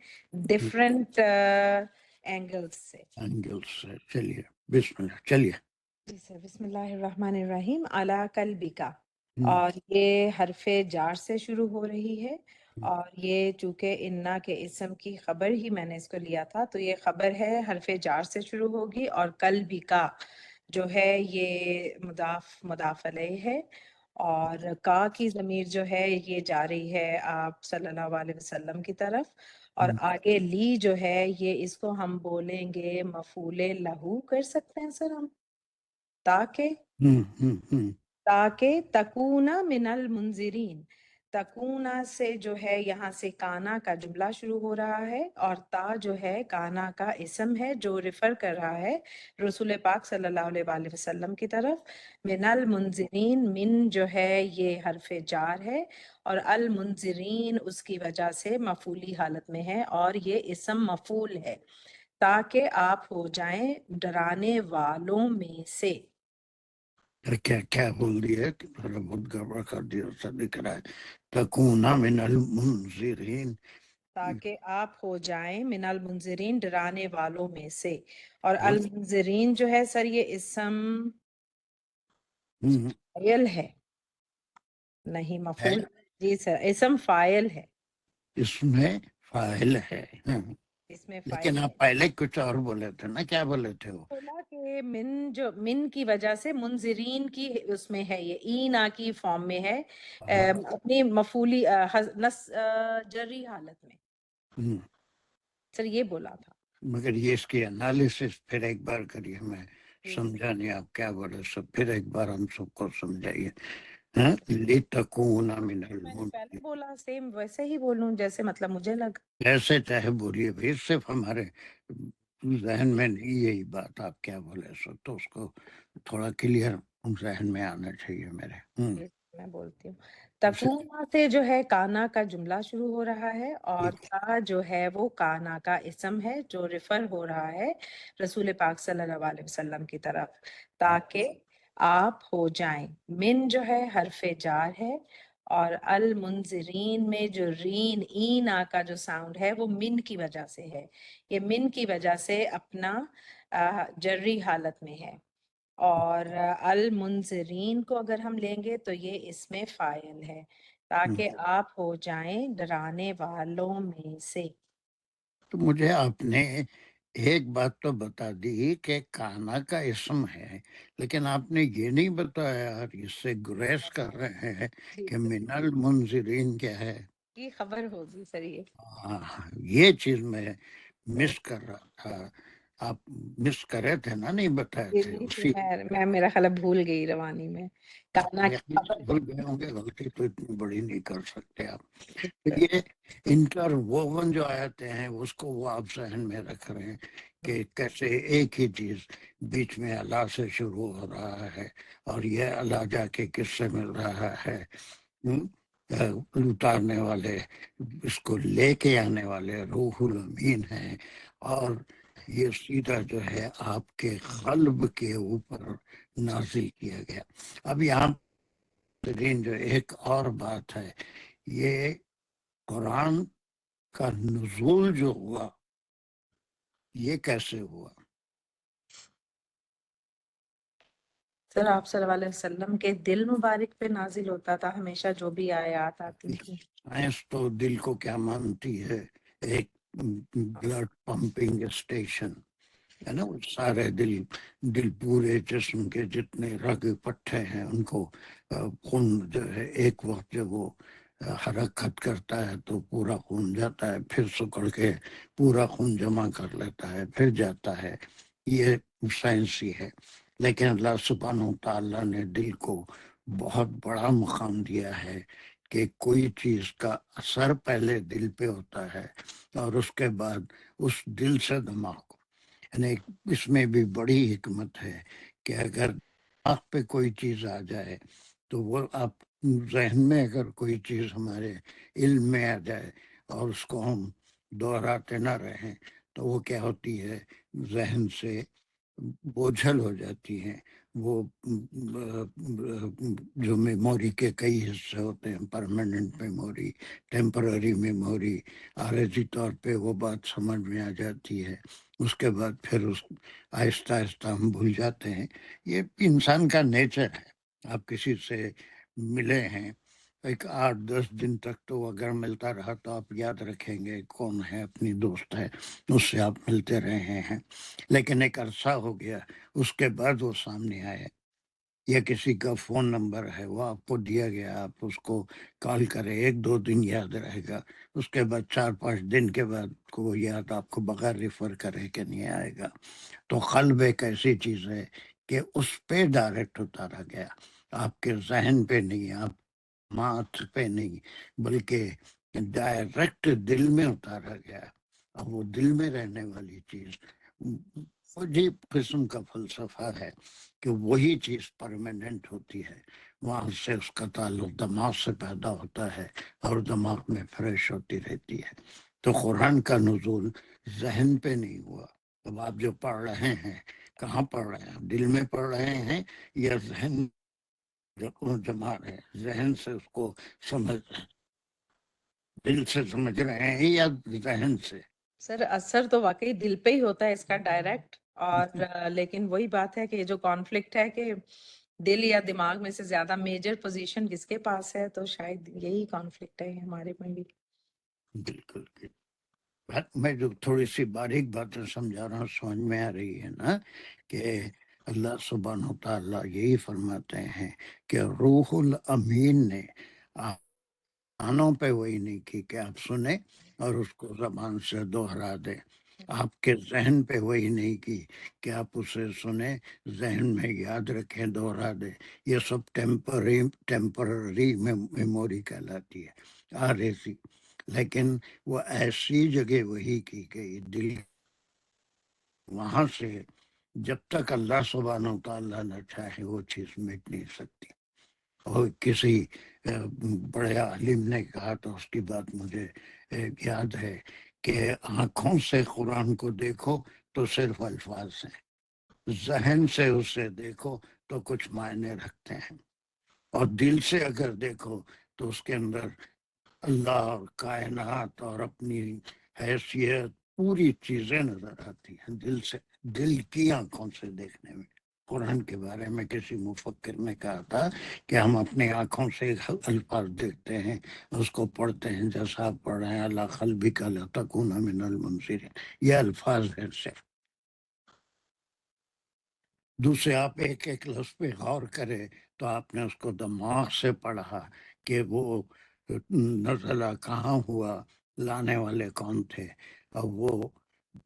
ڈفرینٹ اینگل سے. اینگل سے. چلیے بسم اللہ، چلیے. جی سر، بسم اللہ الرحمن الرحیم. علی قلبک، اور یہ حرف جار سے شروع ہو رہی ہے، اور یہ چونکہ انا کے اسم کی خبر ہی میں نے اس کو لیا تھا، تو یہ خبر ہے حرف جار سے شروع ہوگی، اور قلبک جو ہے یہ مضاف الیہ ہے، اور کا کی ضمیر جو ہے یہ جا رہی ہے آپ صلی اللہ علیہ وسلم کی طرف، اور آگے لی جو ہے یہ اس کو ہم بولیں گے مفعول لہو کر سکتے ہیں سر ہم، تاکہ تکونا من المنذرین، تکونا سے جو ہے یہاں سے کانا کا جملہ شروع ہو رہا ہے، اور تا جو ہے کانا کا اسم ہے جو ریفر کر رہا ہے رسول پاک صلی اللہ علیہ وآلہ وسلم کی طرف۔ من المنذرین، من جو ہے یہ حرف جار ہے، اور المنذرین اس کی وجہ سے مفعولی حالت میں ہے، اور یہ اسم مفعول ہے، تاکہ آپ ہو جائیں ڈرانے والوں میں سے۔ کیا کیا بول دیا کہ ذرا بہت گڑبڑ کر دیا ایسا دکھ رہا ہے۔ تکون من المنذرین، تاکہ آپ ہو جائیں من المنذرین ڈرانے والوں میں سے، اور اور المنذرین جو ہے سر یہ اسم فاعل ہے، نہیں مفعول۔ جی سر، اسم فاعل ہے، اس میں فاعل ہے۔ اس میں لیکن فاعل ہے۔ آپ پہلے کچھ اور بولے تھے نا، کیا بولے تھے وہ؟ بولا کہ من کی وجہ سے منذرین کی اس میں ہے، یہ اینا کی فارم میں ہے، اپنی مفعولی جری حالت میں، ہم، سر یہ بولا تھا۔ مگر یہ اس کی انالیسس پھر ایک بار کریے، میں جی سمجھا نہیں آپ کیا بولے، سب پھر ایک بار ہم سب کو سمجھائیے۔ ہاں، لِتَكُونَ مِنَ میں نے الْمُؤْمِنِينَ، پہلے بولا سیم ویسے ہی بولوں جیسے مطلب مجھے لگا۔ جیسے چاہے بولیے بھی، صرف ہمارے ذہن میں نہیں یہی بات آپ کیا بولے سو، تو اس کو تھوڑا کلیئر ذہن میں آنا چاہیے میرے۔ یہ میں بولتی ہوں، تکونا سے جو ہے کانا کا جملہ شروع ہو رہا ہے، اور تا جو ہے وہ کانا کا اسم ہے جو ریفر ہو رہا ہے رسول پاک صلی اللہ علیہ وسلم کی طرف، تاکہ آپ ہو جائیں۔ من جو ہے حرف جار ہے، اور المنذرین میں جو رین اینا کا جو ساؤنڈ ہے وہ من کی وجہ سے ہے، یہ من کی وجہ سے اپنا جری حالت میں ہے، اور المنذرین کو اگر ہم لیں گے تو یہ اس میں فاعل ہے، تاکہ آپ ہو جائیں ڈرانے والوں میں سے۔ تو مجھے آپ نے ایک بات تو بتا دی کہ کانا کا اسم ہے، لیکن آپ نے یہ نہیں بتایا، اور اس سے گریز کر رہے ہیں جی کہ سر، من المنذرین کیا ہے۔ کی خبر ہوگی سر یہ۔ ہاں، یہ چیز میں مس کر رہا تھا، آپ مس کرے تھے نا، نہیں بتائے جی تھے جی اسی۔ میں میرا خیال ہے بھول گئی روانی میں، کانا کی یقین سے خبر بھول گئے ہوں گے، غلطی تو اتنی بڑی نہیں کر سکتے آپ۔ ہوگی۔ تو یہ انٹر ووون جو آتے ہیں اس کو وہ آپ ذہن میں رکھ رہے ہیں کہ کیسے ایک ہی چیز بیچ میں اللہ سے شروع ہو رہا ہے، اور یہ اللہ جا کے کس سے مل رہا ہے، اتارنے والے، اس کو لے کے آنے والے روح الامین ہیں، اور یہ سیدھا جو ہے آپ کے قلب کے اوپر نازل کیا گیا۔ اب یہاں جو ایک اور بات ہے، یہ قرآن کا نزول جو ہوا یہ کیسے ہوا؟ سر آپ صلی اللہ علیہ وسلم کے دل مبارک پہ نازل ہوتا تھا ہمیشہ، جو بھی آیات آتی تھی۔ سائنس تو دل کو کیا مانتی ہے، ایک بلڈ پمپنگ اسٹیشن ہے نا، وہ سارے دل پورے جسم کے جتنے رگ پٹھے ہیں ان کو خون جو ہے ایک وقت جب وہ حرکت کرتا ہے تو پورا خون جاتا ہے، پھر سکڑ کے پورا خون جمع کر لیتا ہے، پھر جاتا ہے، یہ سائنسی ہے۔ لیکن اللہ سبحانہ و تعالیٰ نے دل کو بہت بڑا مقام دیا ہے کہ کوئی چیز کا اثر پہلے دل پہ ہوتا ہے، اور اس کے بعد اس دل سے دماغ کو، یعنی اس میں بھی بڑی حکمت ہے کہ اگر دماغ پہ کوئی چیز آ جائے تو وہ آپ ذہن میں اگر کوئی چیز ہمارے علم میں آ جائے اور اس کو ہم دہراتے نہ رہیں تو وہ کیا ہوتی ہے، ذہن سے بوجھل ہو جاتی ہیں وہ، جو میموری کے کئی حصے ہوتے ہیں، پرماننٹ میموری، ٹیمپرری میموری، عارضی طور پہ وہ بات سمجھ میں آ جاتی ہے، اس کے بعد پھر آہستہ آہستہ ہم بھول جاتے ہیں۔ یہ انسان کا نیچر ہے۔ آپ کسی سے ملے ہیں ایک 8-10 دن تک تو اگر ملتا رہا تو آپ یاد رکھیں گے کون ہے، اپنی دوست ہے، اس سے آپ ملتے رہے ہیں، لیکن ایک عرصہ ہو گیا اس کے بعد وہ سامنے آئے، یا کسی کا فون نمبر ہے وہ آپ کو دیا گیا، آپ اس کو کال کرے، 1-2 دن یاد رہے گا، اس کے بعد 4-5 دن کے بعد کو یاد آپ کو بغیر ریفر کرے کہ نہیں آئے گا۔ تو قلب ایک ایسی چیز ہے کہ اس پہ ڈائریکٹ اتارا گیا، آپ کے ذہن پہ نہیں، آپ مات پہ نہیں بلکہ ڈائریکٹ دل میں اتارا گیا. اب وہ دل میں رہنے والی چیز عجیب قسم کا فلسفہ ہے کہ وہی چیز پرماننٹ ہوتی ہے. وہاں سے اس کا تعلق دماغ سے پیدا ہوتا ہے اور دماغ میں فریش ہوتی رہتی ہے. تو قرآن کا نزول ذہن پہ نہیں ہوا. اب آپ جو پڑھ رہے ہیں کہاں پڑھ رہے ہیں؟ دل میں پڑھ رہے ہیں یا ذہن جمع رہے ہیں؟ ذہن سے اس کو سمجھ رہے ہیں، دل سے سمجھ رہے ہیں یا ذہن سے؟ سر اثر تو واقعی دل پہ ہی ہوتا ہے اس کا ڈائریکٹ، اور لیکن وہی بات ہے کہ یہ جو کانفلکٹ ہے کہ دل یا دماغ میں سے زیادہ میجر پوزیشن کس کے پاس ہے، تو شاید یہی کانفلکٹ ہے ہمارے میں بھی. بالکل. میں جو تھوڑی سی باریک باتیں سمجھا رہا ہوں سمجھ میں آ رہی ہے نا، کہ اللہ سبحانہ و تعالیٰ یہی فرماتے ہیں کہ روح الامین نے کانوں پہ وہی نہیں کی کہ آپ سنیں اور اس کو زبان سے دوہرا دیں. آپ کے ذہن پہ وہی نہیں کی کہ آپ اسے سنیں، ذہن میں یاد رکھیں، دوہرا دیں. یہ سب ٹیمپرری میموری کہلاتی ہے، عارضی. لیکن وہ ایسی جگہ وہی کی گئی دل، وہاں سے جب تک اللہ سبحانہ و تعالیٰ نہ چاہے وہ چیز مٹ نہیں سکتی. اور کسی بڑے عالم نے کہا تو اس کی بات مجھے یاد ہے کہ آنکھوں سے قرآن کو دیکھو تو صرف الفاظ ہیں، ذہن سے اسے دیکھو تو کچھ معنی رکھتے ہیں، اور دل سے اگر دیکھو تو اس کے اندر اللہ اور کائنات اور اپنی حیثیت پوری چیزیں نظر آتی ہیں دل سے، دل کی آنکھوں سے دیکھنے میں. قرآن کے بارے میں کسی مفکر نے کہا تھا کہ ہم اپنی آنکھوں سے الفاظ دیکھتے ہیں، اس کو پڑھتے ہیں جیسا آپ پڑھ رہے ہیں اللہ قلبک لتکون من المنذرین، یہ الفاظ ہے صرف. دوسرے آپ ایک ایک لفظ پہ غور کرے تو آپ نے اس کو دماغ سے پڑھا کہ وہ نزلہ کہاں ہوا، لانے والے کون تھے، اور وہ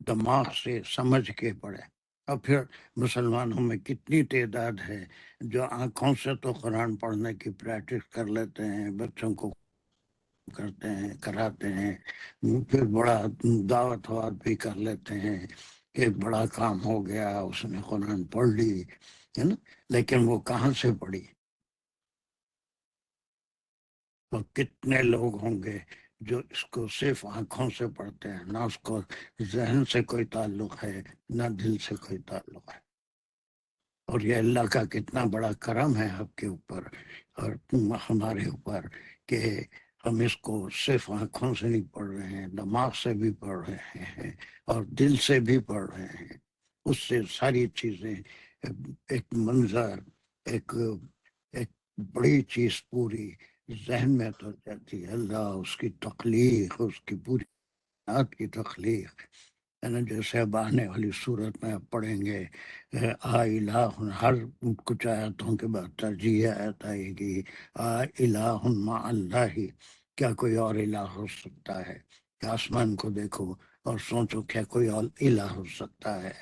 دماغ سے سمجھ کے پڑھے. اور پھر مسلمانوں میں کتنی تعداد ہے جو آنکھوں سے تو قرآن پڑھنے کی پریکٹس کر لیتے ہیں، بچوں کو کرتے ہیں، کراتے ہیں، پھر بڑا دعوت وات بھی کر لیتے ہیں کہ بڑا کام ہو گیا، اس نے قرآن پڑھ لی، ہے نا. لیکن وہ کہاں سے پڑھی؟ اور کتنے لوگ ہوں گے جو اس کو صرف آنکھوں سے پڑھتے ہیں، نہ اس کو ذہن سے کوئی تعلق ہے نہ دل سے کوئی تعلق ہے. اور یہ اللہ کا کتنا بڑا کرم ہے آپ کے اوپر اور ہمارے اوپر کہ ہم اس کو صرف آنکھوں سے نہیں پڑھ رہے ہیں، دماغ سے بھی پڑھ رہے ہیں اور دل سے بھی پڑھ رہے ہیں. اس سے ساری چیزیں ایک منظر، ایک بڑی چیز پوری ذہن میں اتر جاتی ہے. اللہ، اس کی تخلیق، اس کی پوری کائنات کی تخلیق ہے نا. جیسے اب آنے والی صورت میں آپ پڑھیں گے آ الہ، ہر کچھ آیاتوں کے بعد ترجیح آیت آئے گی، آ الہ مع اللہ، کیا کوئی اور الہ ہو سکتا ہے؟ آسمان کو دیکھو اور سوچو کیا کوئی اور الہ ہو سکتا ہے؟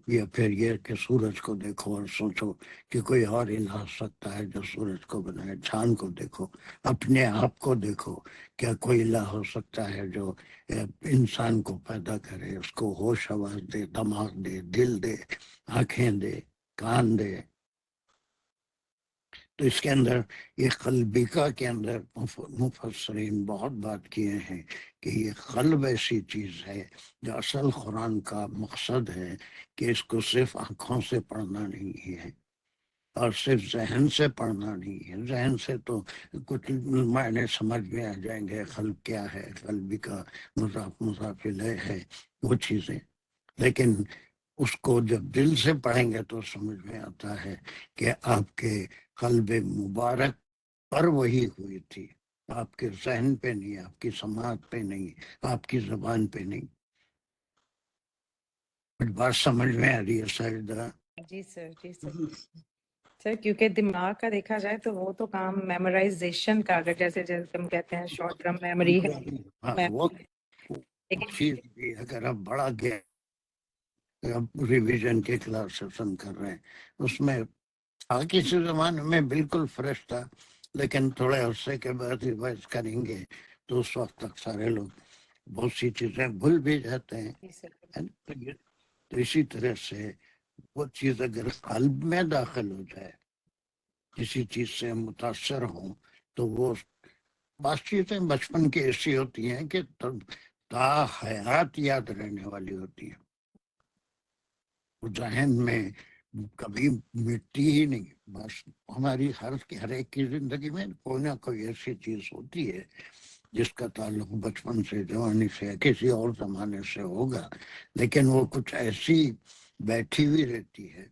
یا پھر یہ کہ سورج کو دیکھو اور سوچو کہ کوئی اور الہ ہو سکتا ہے جو سورج کو بنائے. چاند کو دیکھو، اپنے آپ کو دیکھو، کیا کوئی الہ ہو سکتا ہے جو انسان کو پیدا کرے، اس کو ہوش آواز دے، دماغ دے، دل دے، آنکھیں دے، کان دے؟ تو اس کے اندر یہ قلبیکا کے اندر مفسرین بہت بات کیے ہیں کہ یہ قلب ایسی چیز ہے جو اصل قرآن کا مقصد ہے کہ اس کو صرف آنکھوں سے پڑھنا نہیں ہے اور صرف ذہن سے پڑھنا نہیں ہے. ذہن سے تو کچھ معنی سمجھ میں آ جائیں گے، قلب کیا ہے، قلبی کا مضاف الیہ ہے، وہ چیزیں. لیکن اس کو جب دل سے پڑھیں گے تو سمجھ میں آتا ہے کہ آپ کے قلب مبارک پر وہی ہوئی تھی، آپ کے ذہن پہ نہیں، آپ کی سماعت پہ نہیں، آپ کی زبان پہ نہیں. کچھ بات سمجھ میں آ رہی ہے ساجدہ؟ جی سر، جی سر. سر کیونکہ دماغ کا دیکھا جائے تو وہ تو کام میمورائزیشن کا، اگر جیسے جیسے ہم کہتے ہیں شارٹ ٹرم میموری ہے، ہاں، وہ لیکن چیز بھی اگر آپ بڑا گیا ریویژن کے کلاس کر رہے ہیں، اس میں کسی زمانے میں بالکل فریش تھا، لیکن تھوڑے عرصے کے بعد ریوائز کریں گے تو اس وقت تک سارے لوگ بہت سی چیزیں بھول بھی جاتے ہیں. جی سر. تو اسی طرح سے وہ چیز اگر قلب میں داخل ہو جائے، کسی چیز سے متاثر ہوں، تو وہ بعض چیزیں بچپن کی ایسی ہوتی ہیں کہ تا حیات یاد رہنے والی ہوتی ہیں، ذہن میں کبھی مٹتی ہی نہیں. بس ہماری ہر ایک کی زندگی میں کوئی نہ کوئی ایسی چیز ہوتی ہے جس کا تعلق بچپن سے، جوانی سے، کسی اور زمانے سے ہوگا، لیکن وہ کچھ ایسی بیٹھی ہوئی رہتی ہے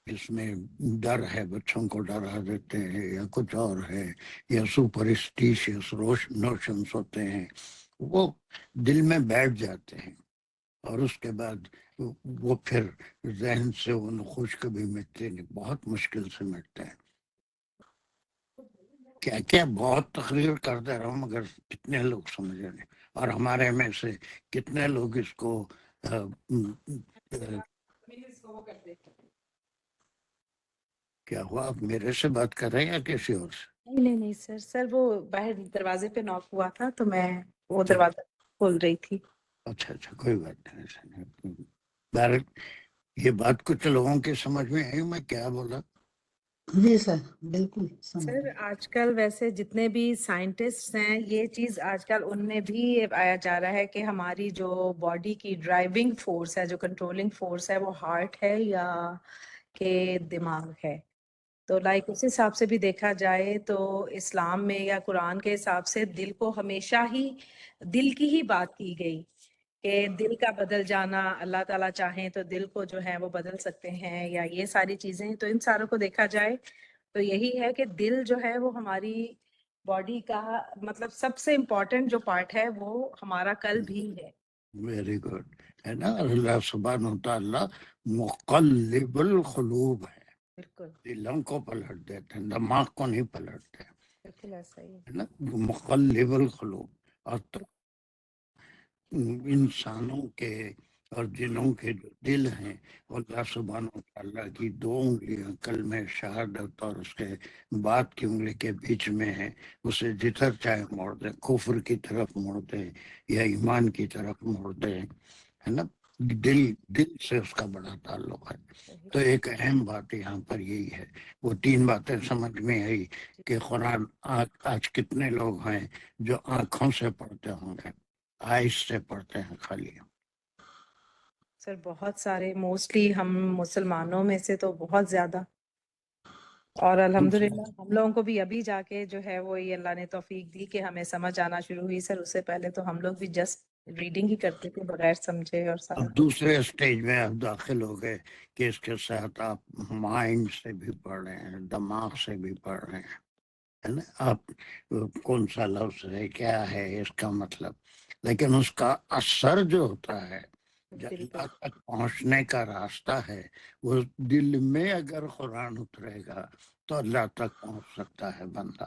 جس میں ڈر ہے، بچوں کو ڈرا دیتے ہیں، یا کچھ اور ہے، یا سپرسٹیشیس نوشنس ہوتے ہیں، وہ دل میں بیٹھ جاتے ہیں، اور اس کے بعد وہ پھر ذہن سے ان خوش کبھی مٹتے نہیں، بہت مشکل سے مٹتے ہیں. کیا کیا بہت تقریر کرتے رہا ہوں مگر کتنے لوگ سمجھے نہیں، اور ہمارے میں سے کتنے لوگ اس کو کیا ہوا، آپ میرے سے بات کر رہے ہیں یا کسی اور سے؟ نہیں سر. سر وہ باہر دروازے پہ ناک ہوا تھا تو میں وہ دروازہ کھول رہی تھی. اچھا کوئی بات نہیں. بہرحال یہ بات کچھ لوگوں کے سمجھ میں آئی میں کیا بولا؟ جی سر بالکل سمجھ سر گئے. آج کل ویسے جتنے بھی سائنٹسٹ ہیں یہ چیز آج کل ان میں بھی آیا جا رہا ہے کہ ہماری جو باڈی کی ڈرائیونگ فورس ہے، جو کنٹرولنگ فورس ہے، وہ ہارٹ ہے یا کہ دماغ ہے. تو اس حساب سے بھی دیکھا جائے تو اسلام میں یا قرآن کے حساب سے دل کو ہمیشہ ہی دل کی ہی بات کی گئی کہ دل کا بدل جانا، اللہ تعالیٰ چاہیں تو دل کو جو ہے وہ بدل سکتے ہیں، یا یہ ساری چیزیں. تو ان ساروں کو دیکھا جائے تو یہی ہے کہ دل جو ہے وہ ہماری باڈی کا مطلب سب سے امپورٹنٹ جو پارٹ ہے وہ ہمارا قلب ہی ہے. ویری گڈ ہے نا. اللہ سبحانہ وتعالی مقلب القلوب ہے، بالکل دلوں کو پلٹ دیتے ہیں، دماغ کو نہیں پلٹتے، بالکل ایسا ہی ہے. ہے نا. مقلب القلوب. اور انسانوں کے اور جنوں کے جو دل ہیں اللہ سبحانہ وتعالیٰ کی 2 انگلیاں کلمہ شہادت اور اس کے بعد کی انگلی کے بیچ میں ہے، اسے جدھر چاہے موڑ دیں، کفر کی طرف موڑ دیں یا ایمان کی طرف موڑ دیں، ہے نا. دل سے اس کا بڑا تعلق ہے. تو ایک اہم بات یہاں پر یہی ہے. وہ 3 باتیں سمجھ میں آئی کہ قرآن آج کتنے لوگ ہیں جو آنکھوں سے پڑھتے ہوں گے، آئس سے پڑھتے ہیں خالی. سر بہت سارے، موسٹلی ہم مسلمانوں میں سے تو بہت زیادہ، اور الحمدللہ ہم لوگوں کو بھی ابھی جا کے جو ہے وہ یہ اللہ نے توفیق دی کہ ہمیں سمجھ آنا شروع ہوئی. سر اس سے پہلے تو ہم لوگ بھی جسٹ ریڈنگ ہی کرتے تھے بغیر سمجھے اور سارا اب دوسرے اسٹیج میں آپ داخل ہو گئے کہ اس کے ساتھ آپ مائنڈ سے بھی پڑھ رہے ہیں، دماغ سے بھی پڑھ رہے ہیں، ہے نا. آپ کون سا لفظ ہے، کیا ہے اس کا مطلب، لیکن اس کا اثر جو ہوتا ہے، جو دل پہ. اللہ تک پہنچنے کا راستہ ہے، وہ دل میں اگر قرآن اترے گا تو اللہ تک پہنچ سکتا ہے بندہ.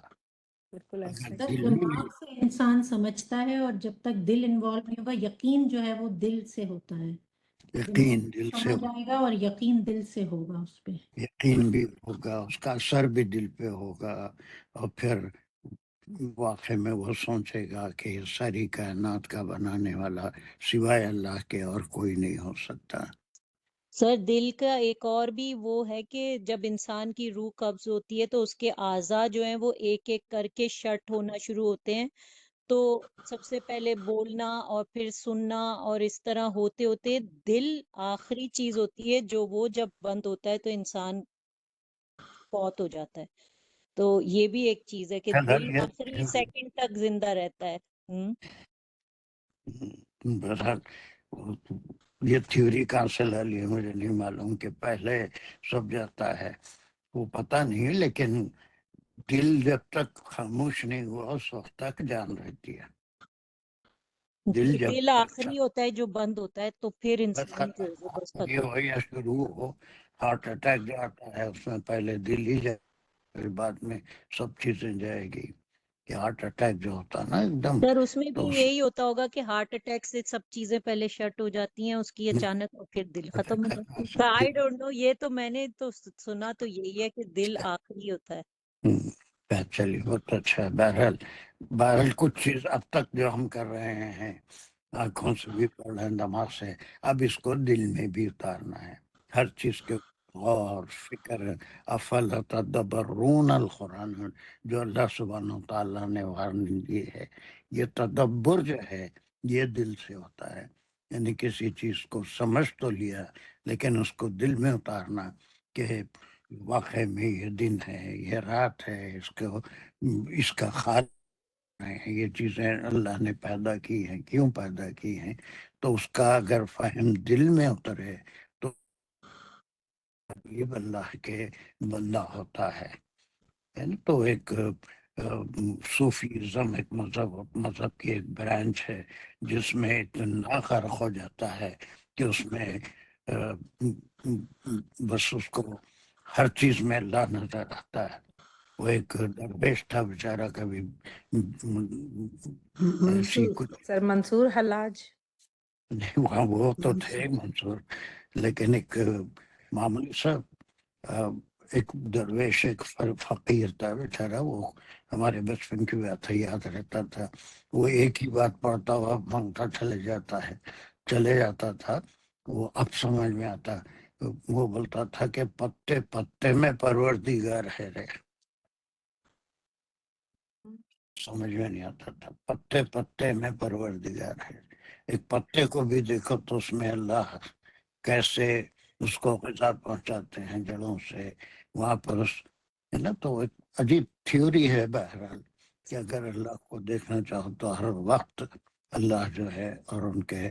بالکل ایسا اگر ہی. سر دل ہی دماغ نہیں، سے انسان سمجھتا ہے، اور جب تک دل انوالو نہیں ہوگا، یقین جو ہے وہ دل سے ہوتا ہے. دماغ یقین دل سے سمجھ آئے گا اور یقین دل سے ہوگا اس پہ. یقین بھی ہوگا، اس کا اثر بھی دل پہ ہوگا، اور پھر واقع میں وہ سوچے گا کہ یہ ساری کائنات کا بنانے والا سوائے اللہ کے اور کوئی نہیں ہو سکتا. سر دل کا ایک اور بھی وہ ہے کہ جب انسان کی روح قبض ہوتی ہے تو اس کے اعضاء جو ہیں وہ ایک ایک کر کے شٹ ہونا شروع ہوتے ہیں. تو سب سے پہلے بولنا اور پھر سننا، اور اس طرح ہوتے ہوتے دل آخری چیز ہوتی ہے جو وہ جب بند ہوتا ہے تو انسان فوت ہو جاتا ہے. تو یہ بھی ایک چیز ہے کہ دل آخری سیکنڈ تک زندہ رہتا ہے. بہرحال یہ تھیوری کہاں سے لا لی مجھے نہیں معلوم کہ پہلے سب جاتا ہے، وہ پتہ نہیں، لیکن دل جب تک خاموش نہیں ہوا اس وقت تک جان رہتی ہے. دل جب دل آخری ہوتا ہے جو بند ہوتا ہے تو پھر بس انسان جو ہے وہ بس ختم، یہ ختم. ہو یا شروع ہو، ہارٹ اٹیک جو آتا ہے اس میں پہلے دل ہی جائے، پھر بعد میں سب چیزیں جائے گی. کہ ہارٹ اٹیک جو ہوتا ہے نا ایک دم، سر اس میں بھی تو یہی ہوتا ہوگا کہ ہارٹ اٹیک سے سب چیزیں پہلے شٹ ہو جاتی ہیں اس کی اچانک، اور پھر دل ختم ہو جاتا ہے. آئی ڈونٹ نو، یہ تو میں نے تو سنا تو یہی ہے کہ دل آخری ہوتا ہے. چلیے بہت اچھا ہے. بہرحال کچھ چیز اب تک جو ہم کر رہے ہیں آنکھوں سے بھی پڑھ رہے ہیں، دماغ سے، اب اس کو دل میں بھی اتارنا ہے. ہر چیز کے غور فکر. افلا تدبرون القرآن، جو اللہ سبحانہ و تعالیٰ نے وارننگ دی ہے، یہ تدبر جو ہے یہ دل سے ہوتا ہے. یعنی کسی چیز کو سمجھ تو لیا لیکن اس کو دل میں اتارنا کہ واقعی میں یہ دن ہے، یہ رات ہے، اس کا خالق ہے، یہ چیزیں اللہ نے پیدا کی ہیں، کیوں پیدا کی ہیں. تو اس کا اگر فہم دل میں اترے تو یہ اللہ کے بندہ ہوتا ہے. یعنی تو ایک صوفیزم ایک مذہب کی ایک برانچ ہے جس میں اتنا غرق ہو جاتا ہے کہ اس میں بس اس کو ہر چیز میں اللہ نظر آتا ہے. وہ ایک درویش تھا بیچارہ، کبھی ایسی منصور کچھ سر منصور حلاج. نہیں، وہاں وہ تو تھے منصور، لیکن ایک معمولی سا ایک درویش، ایک فقیر تھا بیچارہ. وہ ہمارے بچپن کی بات ہے، یاد رہتا تھا. وہ ایک ہی بات پڑھتا ہوا مانگتا چلے جاتا تھا. وہ اب سمجھ میں آتا. وہ بولتا تھا کہ پتے پتے میں پروردگار ہے رے. سمجھ میں نہیں آتا تھا، پتے پتے میں پروردگار ہے. ایک پتے کو بھی دیکھو تو اس میں اللہ کیسے اس کو غذا پہنچاتے ہیں جڑوں سے، وہاں پر ہے نا. تو ایک عجیب تھیوری ہے بہرحال کہ اگر اللہ کو دیکھنا چاہو تو ہر وقت اللہ جو ہے اور ان کے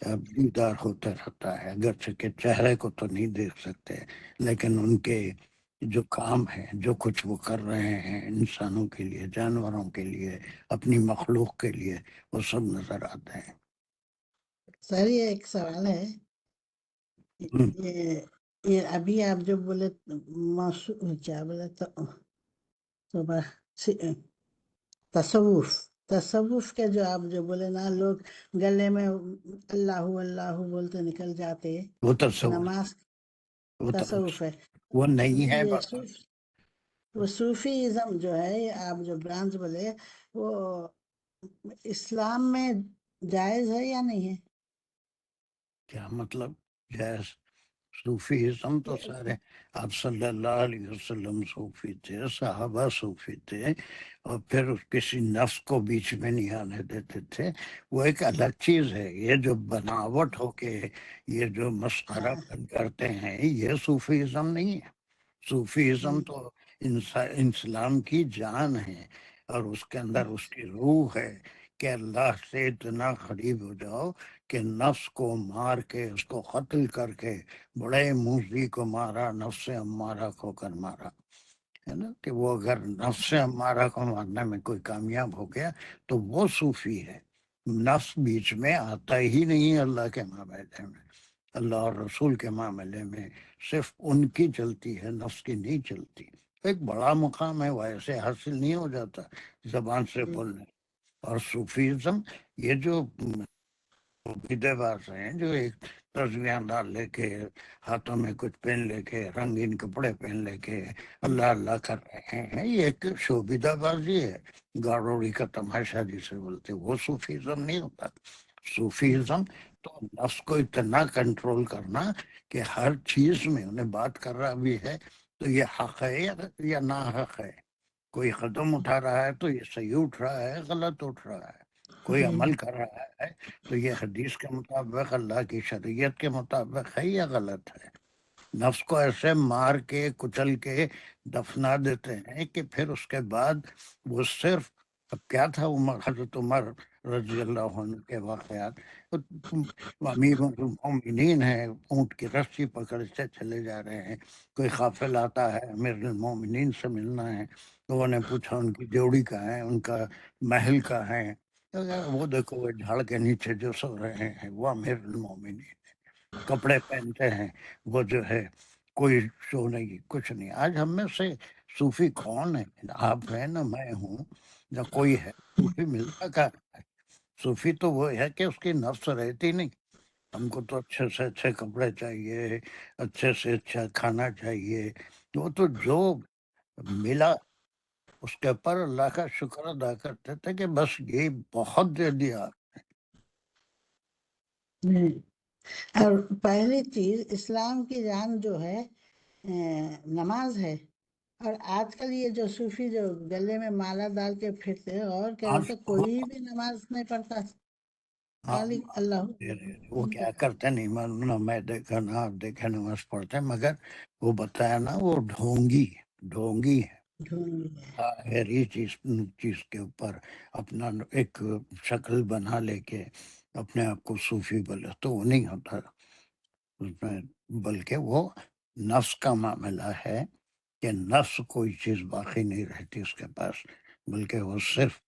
دیدار ہوتا رہتا ہے. اگرچہ کہ چہرے کو تو نہیں دیکھ سکتے لیکن ان کے جو کام ہے، جو کچھ وہ کر رہے ہیں انسانوں کے لیے، جانوروں کے لیے، اپنی مخلوق کے لیے، وہ سب نظر آتے ہیں. سر یہ ایک سوال ہے، یہ ابھی آپ جو بولے کیا بولے تصوف کے جو آپ جو بولے نا، لوگ گلے میں اللہ اللہ بولتے نکل جاتے، وہ تصور نماز وہ تصوف ہے. وہ نہیں ہے. یہ وہ صوفیزم جو ہے، یہ آپ جو برانچ بولے، وہ اسلام میں جائز ہے یا نہیں ہے؟ کیا مطلب جائز؟ صوفیزم تو سارے آپ صلی اللہ علیہ وسلم صوفی تھے، صحابہ صوفی تھے، اور پھر کسی نفس کو بیچ میں نہیں آنے دیتے تھے. وہ ایک الگ چیز ہے. یہ جو بناوٹ ہو کے یہ جو مسخرہ کرتے ہیں، یہ صوفیزم نہیں ہے. صوفیزم تو اسلام کی جان ہے، اور اس کے اندر اس کی روح ہے کہ اللہ سے اتنا قریب ہو جاؤ کہ نفس کو مار کے، اس کو قتل کر کے، بڑے موذی کو مارا، نفس امارہ کو کر مارا، ہے نا. کہ وہ اگر نفس امارہ کو مارنے میں کوئی کامیاب ہو گیا تو وہ صوفی ہے. نفس بیچ میں آتا ہی نہیں اللہ کے معاملے میں. اللہ اور رسول کے معاملے میں صرف ان کی چلتی ہے، نفس کی نہیں چلتی. ایک بڑا مقام ہے، وہ ایسے حاصل نہیں ہو جاتا زبان سے بولنے. اور صوفیزم یہ جو بدعت باز ہیں، جو ایک تصویاں ڈال لے کے، ہاتھوں میں کچھ پہن لے کے، رنگین کپڑے پہن لے کے اللہ اللہ کر رہے ہیں، یہ ایک شوبیدہ بازی ہے، گاڑوڑی کا تماشا جسے بولتے. وہ صوفیزم نہیں ہوتا. صوفیزم تو نفس کو اتنا کنٹرول کرنا کہ ہر چیز میں انہیں بات کر رہا بھی ہے تو یہ حق ہے یا نا حق ہے. کوئی قدم اٹھا رہا ہے تو یہ صحیح اٹھ رہا ہے، غلط اٹھ رہا ہے. کوئی عمل کر رہا ہے تو یہ حدیث کے مطابق، اللہ کی شریعت کے مطابق ہے یا غلط ہے. نفس کو ایسے مار کے کچل کے دفنا دیتے ہیں کہ پھر اس کے بعد وہ صرف، اب کیا تھا حضرت عمر رضی اللہ عنہ کے واقعات. امیر المومنین ہیں، اونٹ کی رسی پکڑ سے چلے جا رہے ہیں، کوئی قافل آتا ہے امیر المومنین سے ملنا ہے. لوگوں نے پوچھا ان کی جوڑی کہاں ہے، ان کا محل کہاں ہے. وہ دیکھو وہ جھاڑ کے نیچے جو سو رہے ہیں وہ امیر المومنین. کپڑے پہنتے ہیں وہ جو ہے کوئی شو نہیں، کچھ نہیں. آج ہم میں سے صوفی کون ہے؟ آپ ہیں نہ میں ہوں نہ کوئی ہے. صوفی ملتا کا ہے. صوفی تو وہ ہے کہ اس کی نفس رہتی نہیں. ہم کو تو اچھے سے اچھے کپڑے چاہیے، اچھے سے اچھا کھانا چاہیے. وہ تو جو ملا اس کے اوپر اللہ کا شکر ادا کرتے تھے کہ بس یہ بہت دے دیا. اور پہلی چیز اسلام کی جان جو ہے نماز ہے. اور آج کل یہ جو صوفی جو گلے میں مالا ڈال کے پھرتے ہیں اور کرے تو کوئی بھی نماز نہیں پڑھتا. خالی اللہ وہ کیا کرتے نہیں معلوم، نہ میں دیکھا نہ آپ دیکھا نماز پڑھتے، مگر وہ بتایا نا وہ ڈھونگی ہے ظاہری چیز کے اوپر اپنا ایک شکل بنا لے کے اپنے آپ کو صوفی بولے تو وہ نہیں ہوتا اس میں، بلکہ وہ نفس کا معاملہ ہے کہ نفس کوئی چیز باقی نہیں رہتی اس کے پاس، بلکہ وہ صرف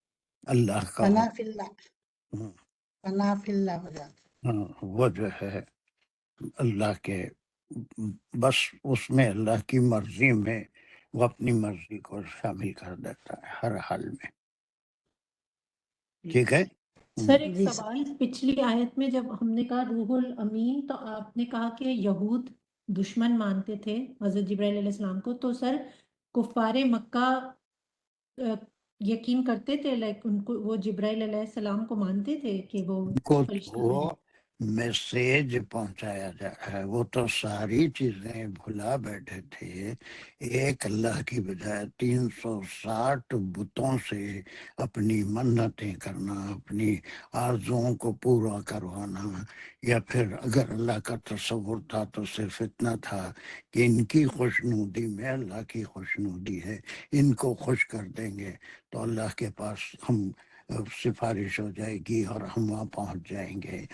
اللہ کا فنا فی اللہ، ہاں، فنا فی اللہ ہو جاتا. وہ جو ہے اللہ کے بس اس میں اللہ کی مرضی میں وہ اپنی مرضی کو شامل کر دیتا ہے ہر حال میں. ٹھیک ہے. سر ایک جی سر. سوال، پچھلی آیت میں جب ہم نے کہا روح الامین تو آپ نے کہا کہ یہود دشمن مانتے تھے حضرت جبرائیل علیہ السلام کو، تو سر کفار مکہ یقین کرتے تھے، لائک ان کو وہ جبرائیل علیہ السلام کو مانتے تھے کہ وہ کو فرشتہ تو ہے؟ میسیج پہنچایا جا رہا ہے، وہ تو ساری چیزیں بھلا بیٹھے تھے. ایک اللہ کی بجائے 360 بتوں سے اپنی منتیں کرنا، اپنی آرزوؤں کو پورا کروانا، یا پھر اگر اللہ کا تصور تھا تو صرف اتنا تھا کہ ان کی خوشنودی میں اللہ کی خوشنودی ہے، ان کو خوش کر دیں گے تو اللہ کے پاس ہم سفارش ہو جائے گی اور ہم وہاں پہنچ جائیں گے.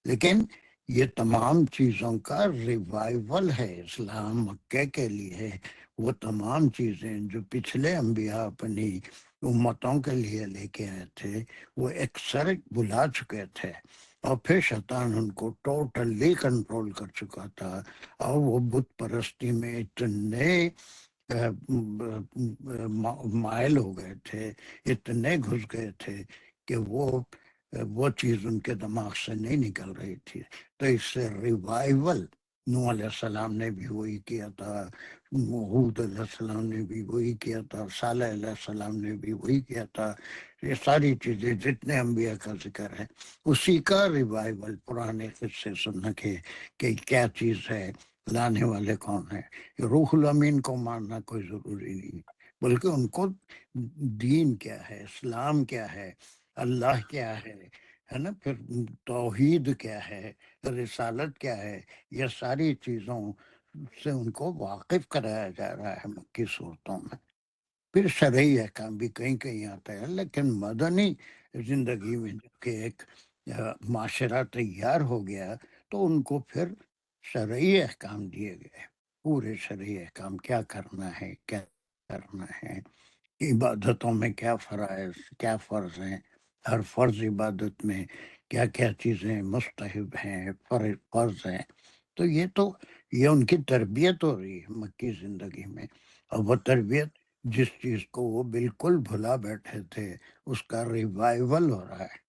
لیکن یہ تمام چیزوں کا ریوائول ہے اسلام مکے کے لیے. وہ تمام چیزیں جو پچھلے انبیاء اپنی امتوں کے لیے لے کے آئے تھے وہ اکثر بلا چکے تھے، اور پھر شیطان ان کو ٹوٹلی کنٹرول کر چکا تھا، اور وہ بت پرستی میں اتنے مائل ہو گئے تھے، اتنے گھس گئے تھے کہ وہ چیز ان کے دماغ سے نہیں نکل رہی تھی. تو اس سے ریوائول نوح علیہ السلام نے بھی وہی کیا تھا، ہود علیہ السلام نے بھی وہی کیا تھا، صالح علیہ السلام نے بھی وہی کیا تھا. یہ ساری چیزیں جتنے انبیاء کا ذکر ہے اسی کا ریوائول، پرانے قصے سننے کے کہ کیا چیز ہے، لانے والے کون ہیں. روح الامین کو ماننا کوئی ضروری نہیں، بلکہ ان کو دین کیا ہے، اسلام کیا ہے، اللہ کیا ہے نا، پھر توحید کیا ہے، رسالت کیا ہے، یہ ساری چیزوں سے ان کو واقف کرایا جا رہا ہے مکی صورتوں میں. پھر شرعی احکام بھی کہیں کہیں آتا ہے، لیکن مدنی زندگی میں جب کہ ایک معاشرہ تیار ہو گیا تو ان کو پھر شرعی احکام دیے گئے، پورے شرعی احکام، کیا کرنا ہے، کیا کرنا ہے، عبادتوں میں کیا فرائض، کیا فرض ہیں، ہر فرض عبادت میں کیا کیا چیزیں مستحب ہیں، فرض ہیں. تو یہ ان کی تربیت ہو رہی ہے مکی زندگی میں، اور وہ تربیت جس چیز کو وہ بالکل بھلا بیٹھے تھے اس کا ریوائول ہو رہا ہے.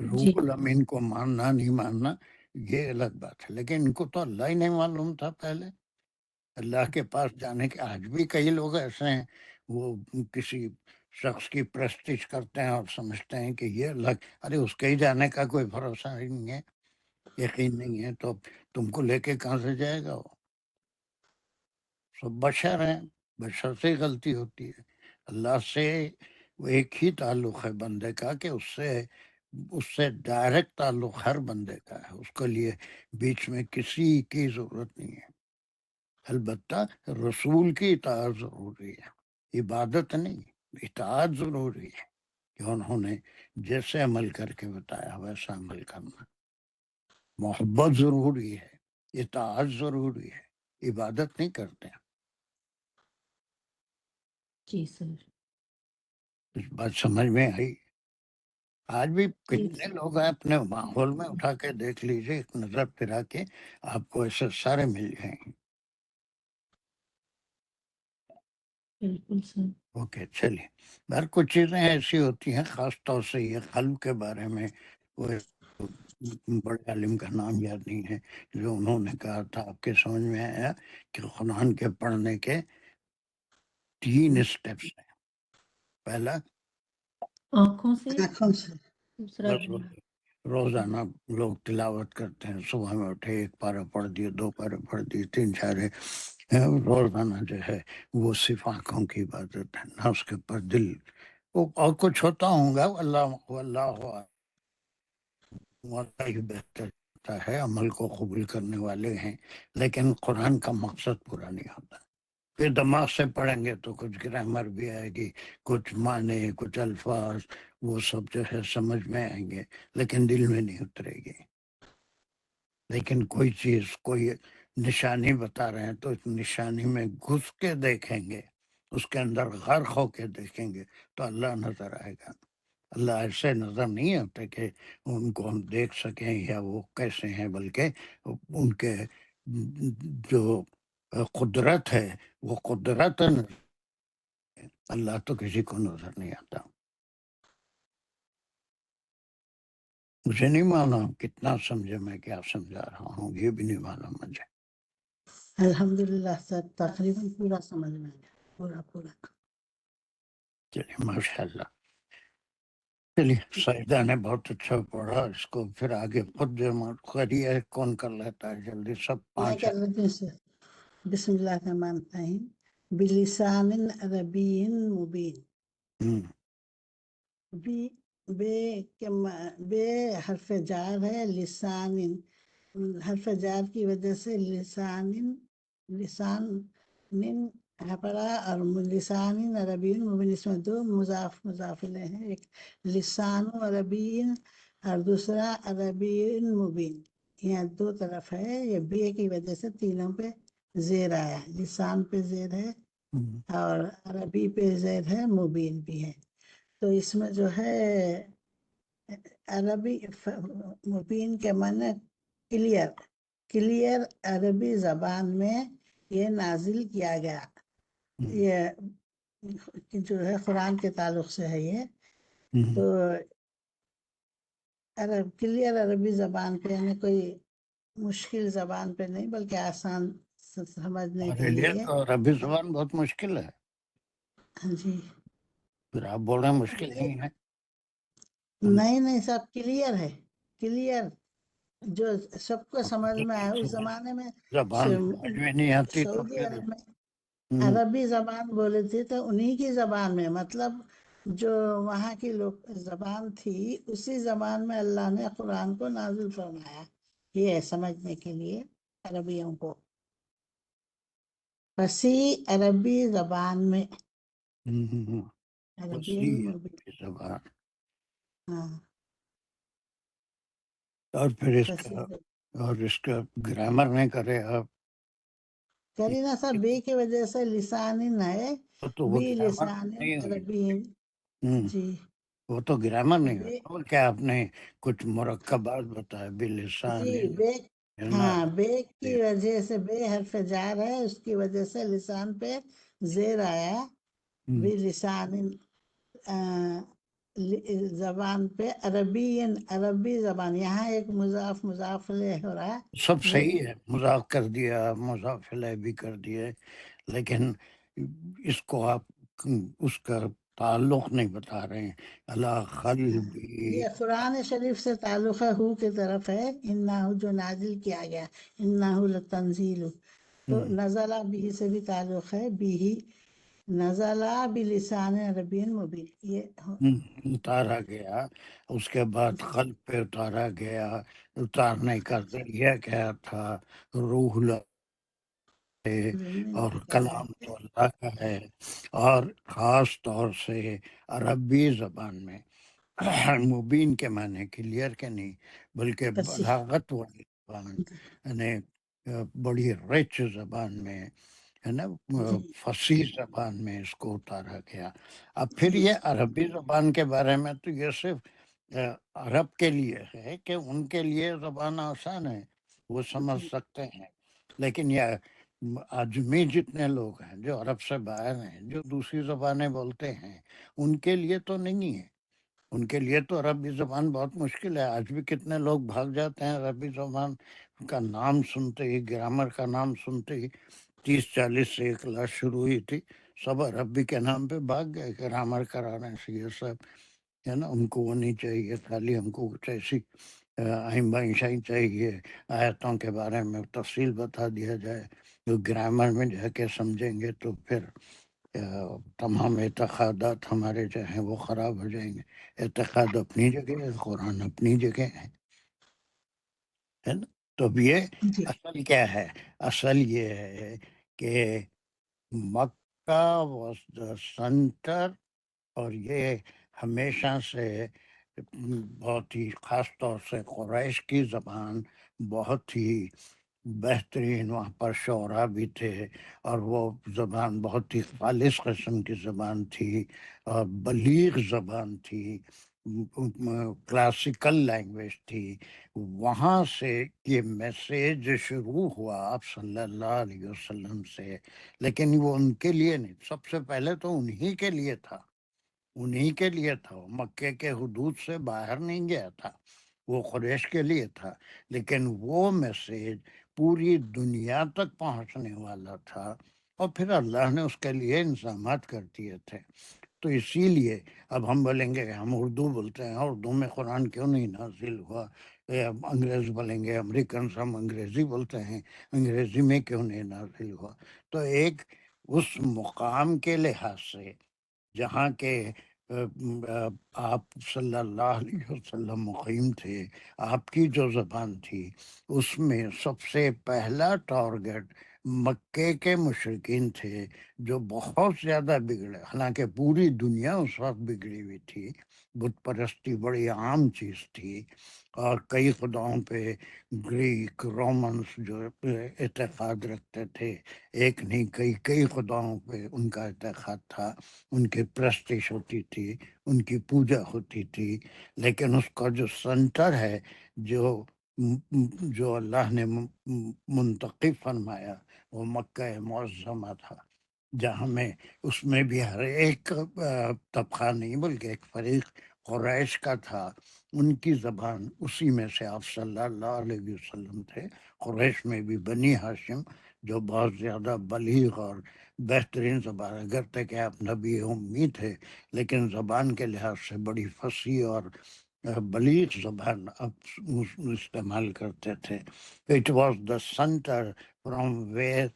روح الامین کو ماننا نہیں ماننا یہ الگ بات ہے، لیکن ان کو تو اللہ ہی نہیں معلوم تھا پہلے. اللہ کے پاس جانے کے آج بھی کئی لوگ ایسے ہیں، وہ کسی شخص کی پرستش کرتے ہیں اور سمجھتے ہیں کہ یہ الگ، ارے اس کے ہی جانے کا کوئی بھروسہ نہیں ہے، یقین نہیں ہے تو تم کو لے کے کہاں سے جائے گا. وہ سب بشر ہیں، بشر سے غلطی ہوتی ہے. اللہ سے وہ ایک ہی تعلق ہے بندے کا کہ اس سے ڈائریکٹ تعلق ہر بندے کا ہے، اس کے لیے بیچ میں کسی کی ضرورت نہیں ہے. البتہ رسول کی اطاعت ضروری ہے، عبادت نہیں، اطاعت ضروری ہے کہ انہوں نے جیسے عمل کر کے بتایا ویسا عمل کرنا. محبت ضروری ہے، اطاعت ضروری ہے، عبادت نہیں کرتے. جی سر. اس بات سمجھ میں آئی؟ آج بھی کتنے لوگ ہیں اپنے ماحول میں، اٹھا کے دیکھ لیجئے، ایک نظر پھرا کے آپ کو ایسے سارے مل جائیں گے. بالکل سر. اوکے چلیے. ہر کچھ چیزیں ایسی ہوتی ہیں، خاص طور سے یہ قلب کے بارے میں وہ بڑے عالم کا نام یاد نہیں ہے جو انہوں نے کہا تھا، آپ کے سمجھ میں آیا کہ قرآن کے پڑھنے کے 3 اسٹیپس ہیں. پہلا آنکھوں سے، آنکھوں سے دوسرا بس روزانہ لوگ تلاوت کرتے ہیں، صبح میں اٹھے 1 پارہ پڑھ دیے، 2 پارہ پڑھ دیے، 3 4 روزانہ جو ہے وہ صرف آنکھوں کی عبادت ہے، نہ اس کے اوپر دل اور کچھ ہوتا ہوں گا. اللہ ہی بہتر ہوتا ہے، عمل کو قبول کرنے والے ہیں، لیکن قرآن کا مقصد پورا نہیں ہوتا. پھر دماغ سے پڑھیں گے تو کچھ گرامر بھی آئے گی، کچھ معنی، کچھ الفاظ، وہ سب جو ہے سمجھ میں آئیں گے، لیکن دل میں نہیں اترے گی. لیکن کوئی چیز، کوئی نشانی بتا رہے ہیں تو اس نشانی میں گھس کے دیکھیں گے، اس کے اندر غرق ہو کے دیکھیں گے تو اللہ نظر آئے گا. اللہ ایسے نظر نہیں آتے کہ ان کو ہم دیکھ سکیں یا وہ کیسے ہیں، بلکہ ان کے جو قدرت ہے وہ قدرت اللہ تو کسی کو نظر نہیں آتا. مجھے نہیں معلوم کتنا سمجھے، میں کیا سمجھا رہا ہوں یہ بھی نہیں معلوم مجھے. الحمدللہ سر تقریباً پورا سمجھ میں آیا، پورا. چلیے ماشاء اللہ. چلیے سجدہ نے بہت اچھا پڑھا، اس کو پھر آگے خود جمع کریے. کون کر لیتا ہے جلدی؟ سب میں 5 کر لیتی ہوں سر. بسم اللہ الرحمن الرحیم. بلسان عربی مبین. بی بے حرف جار ہے، لسان حرف جار کی وجہ سے لسان ہے پڑا، اور لسان عربی مبین، اس میں 2 مضاف الیہ ہیں، ایک لسان عربی اور دوسرا عربی مبین. یہاں 2 طرف ہے، یہ بے کی وجہ سے تینوں پہ زیر آیا، لسان پہ زیر ہے اور عربی پہ زیر ہے، مبین بھی ہے. تو اس میں جو ہے عربی مبین کے معنی کلیئر عربی زبان میں یہ نازل کیا گیا. یہ جو ہے قرآن کے تعلق سے ہے یہ. تو کلیئر عربی زبان پہ، یعنی کوئی مشکل زبان پہ نہیں، بلکہ آسان سمجھنے کے ہمارے لیے لیے. تو عربی زبان بہت مشکل ہے. جی پھر آپ بول رہے ہیں مشکل نہیں ہے. نہیں سب کلیئر ہے، کلیئر جو سب کو سمجھ میں آئے. اس زمانے میں زبان سمجھ میں نہیں آتی تو سعودی پھر عرب میں عربی زبان بولے تھے تو انہی کی زبان میں، مطلب جو وہاں کی زبان تھی اسی زبان میں اللہ نے قرآن کو نازل فرمایا، یہ ہے سمجھنے کے لیے عربیوں کو. فصیح عربی زبان میں عربی زبان. ہاں اور پھر فصیح اس کا گرامر نہیں کرے آپ کرینا صاحب، بے کی وجہ سے لسان ہے، تو وہ بی گرامر لسان نہیں ہوئی. عربی. جی وہ تو گرامر نہیں بے ہوتا. کیا آپ نے کچھ مرکبات بتایا بلسان؟ جی بے ہاں، بے کی وجہ سے، بے حرف جار ہے، اس کی وجہ سے لسان پہ زیر آیا. بے لسان زبان پہ عربی زبان. یہاں ایک مضاف الیہ ہو رہا ہے. سب صحیح ہے، مضاف کر دیا، مضاف الیہ بھی کر دیے، لیکن اس کو آپ اس کا تعلق نہیں بتا رہے ہیں. اللہ قلبی یہ قرآن شریف سے تعلق ہے، ہو کی طرف ہے، انہو جو نازل کیا گیا، انہو لتنزیل. تو نزلہ بھی سے بھی تعلق ہے، بھی نزلہ بلسان عربی مبین. یہ اتارا گیا، اس کے بعد قلب پہ اتارا گیا. اتارنے کا ذریعہ کیا تھا؟ روح ہے، اور کلام تو اللہ کا ہے. اور خاص طور سے عربی زبان میں مبین کے معنی کلیئر کے نہیں، بلکہ فصیح. بلاغت والی زبان، یعنی بڑی رچ زبان میں ہے نا، فصیح زبان میں اس کو اتارا گیا. اب پھر یہ عربی زبان کے بارے میں تو یہ صرف عرب کے لیے ہے کہ ان کے لیے زبان آسان ہے، وہ سمجھ سکتے ہیں. لیکن یہ عجمی جتنے لوگ ہیں جو عرب سے باہر ہیں، جو دوسری زبانیں بولتے ہیں، ان کے لیے تو نہیں ہے. ان کے لیے تو عربی زبان بہت مشکل ہے. آج بھی کتنے لوگ بھاگ جاتے ہیں عربی زبان کا نام سنتے ہی، گرامر کا نام سنتے ہی. 30-40 سے 1 کلاس شروع ہوئی تھی، سب عربی کے نام پہ بھاگ گئے، گرامر کرانے سے یہ سب ہے نا. ان کو وہ نہیں چاہیے، خالی ہم کو کچھ ایسی آئمہ انشائی چاہیے، آیتوں کے بارے میں تفصیل بتا دیا جائے. جو گرامر میں جا کے سمجھیں گے تو پھر تمام اعتقادات ہمارے جو ہیں وہ خراب ہو جائیں گے. اعتقاد اپنی جگہ ہے، قرآن اپنی جگہ ہے نا. تو اب یہ جی اصل کیا ہے؟ اصل یہ ہے کہ مکہ واز دا سینٹر، اور یہ ہمیشہ سے بہت ہی خاص طور سے قریش کی زبان بہت ہی بہترین، وہاں پر شعراء بھی تھے، اور وہ زبان بہت ہی خالص قسم کی زبان تھی اور بلیغ زبان تھی، کلاسیکل لینگویج تھی. وہاں سے یہ میسیج شروع ہوا آپ صلی اللہ علیہ وسلم سے، لیکن وہ ان کے لیے نہیں، سب سے پہلے تو انہی کے لیے تھا، انہی کے لیے تھا. وہ مکے کے حدود سے باہر نہیں گیا تھا، وہ قریش کے لیے تھا، لیکن وہ میسیج پوری دنیا تک پہنچنے والا تھا، اور پھر اللہ نے اس کے لیے انتظامات کر دیے تھے. تو اسی لیے اب ہم بولیں گے ہم اردو بولتے ہیں، اردو میں قرآن کیوں نہیں نازل ہوا؟ انگریز بولیں گے، امریکنز ہم انگریزی بولتے ہیں، انگریزی میں کیوں نہیں نازل ہوا؟ تو ایک اس مقام کے لحاظ سے جہاں کے آپ صلی اللہ علیہ وسلم مقیم تھے، آپ کی جو زبان تھی اس میں سب سے پہلا ٹارگٹ مکے کے مشرکین تھے، جو بہت زیادہ بگڑے. حالانکہ پوری دنیا اس وقت بگڑی ہوئی تھی، بت پرستی بڑی عام چیز تھی، اور کئی خداؤں پہ گریک رومنس جو اعتقاد رکھتے تھے، ایک نہیں کئی خداؤں پہ ان کا اعتقاد تھا، ان کی پرستش ہوتی تھی، ان کی پوجا ہوتی تھی. لیکن اس کا جو سنٹر ہے، جو اللہ نے منتخب فرمایا، وہ مکہ معظمہ تھا، جہاں میں اس میں بھی ہر ایک طبقہ نہیں بلکہ ایک فریق قریش کا تھا، ان کی زبان اسی میں سے آپ صلی اللہ علیہ وسلم تھے. قریش میں بھی بنی ہاشم جو بہت زیادہ بلیغ اور بہترین زبان، اگرچہ کہ آپ نبی امی تھے لیکن زبان کے لحاظ سے بڑی فصیح اور بلیغ زبان آپ استعمال کرتے تھے. It was the centre from where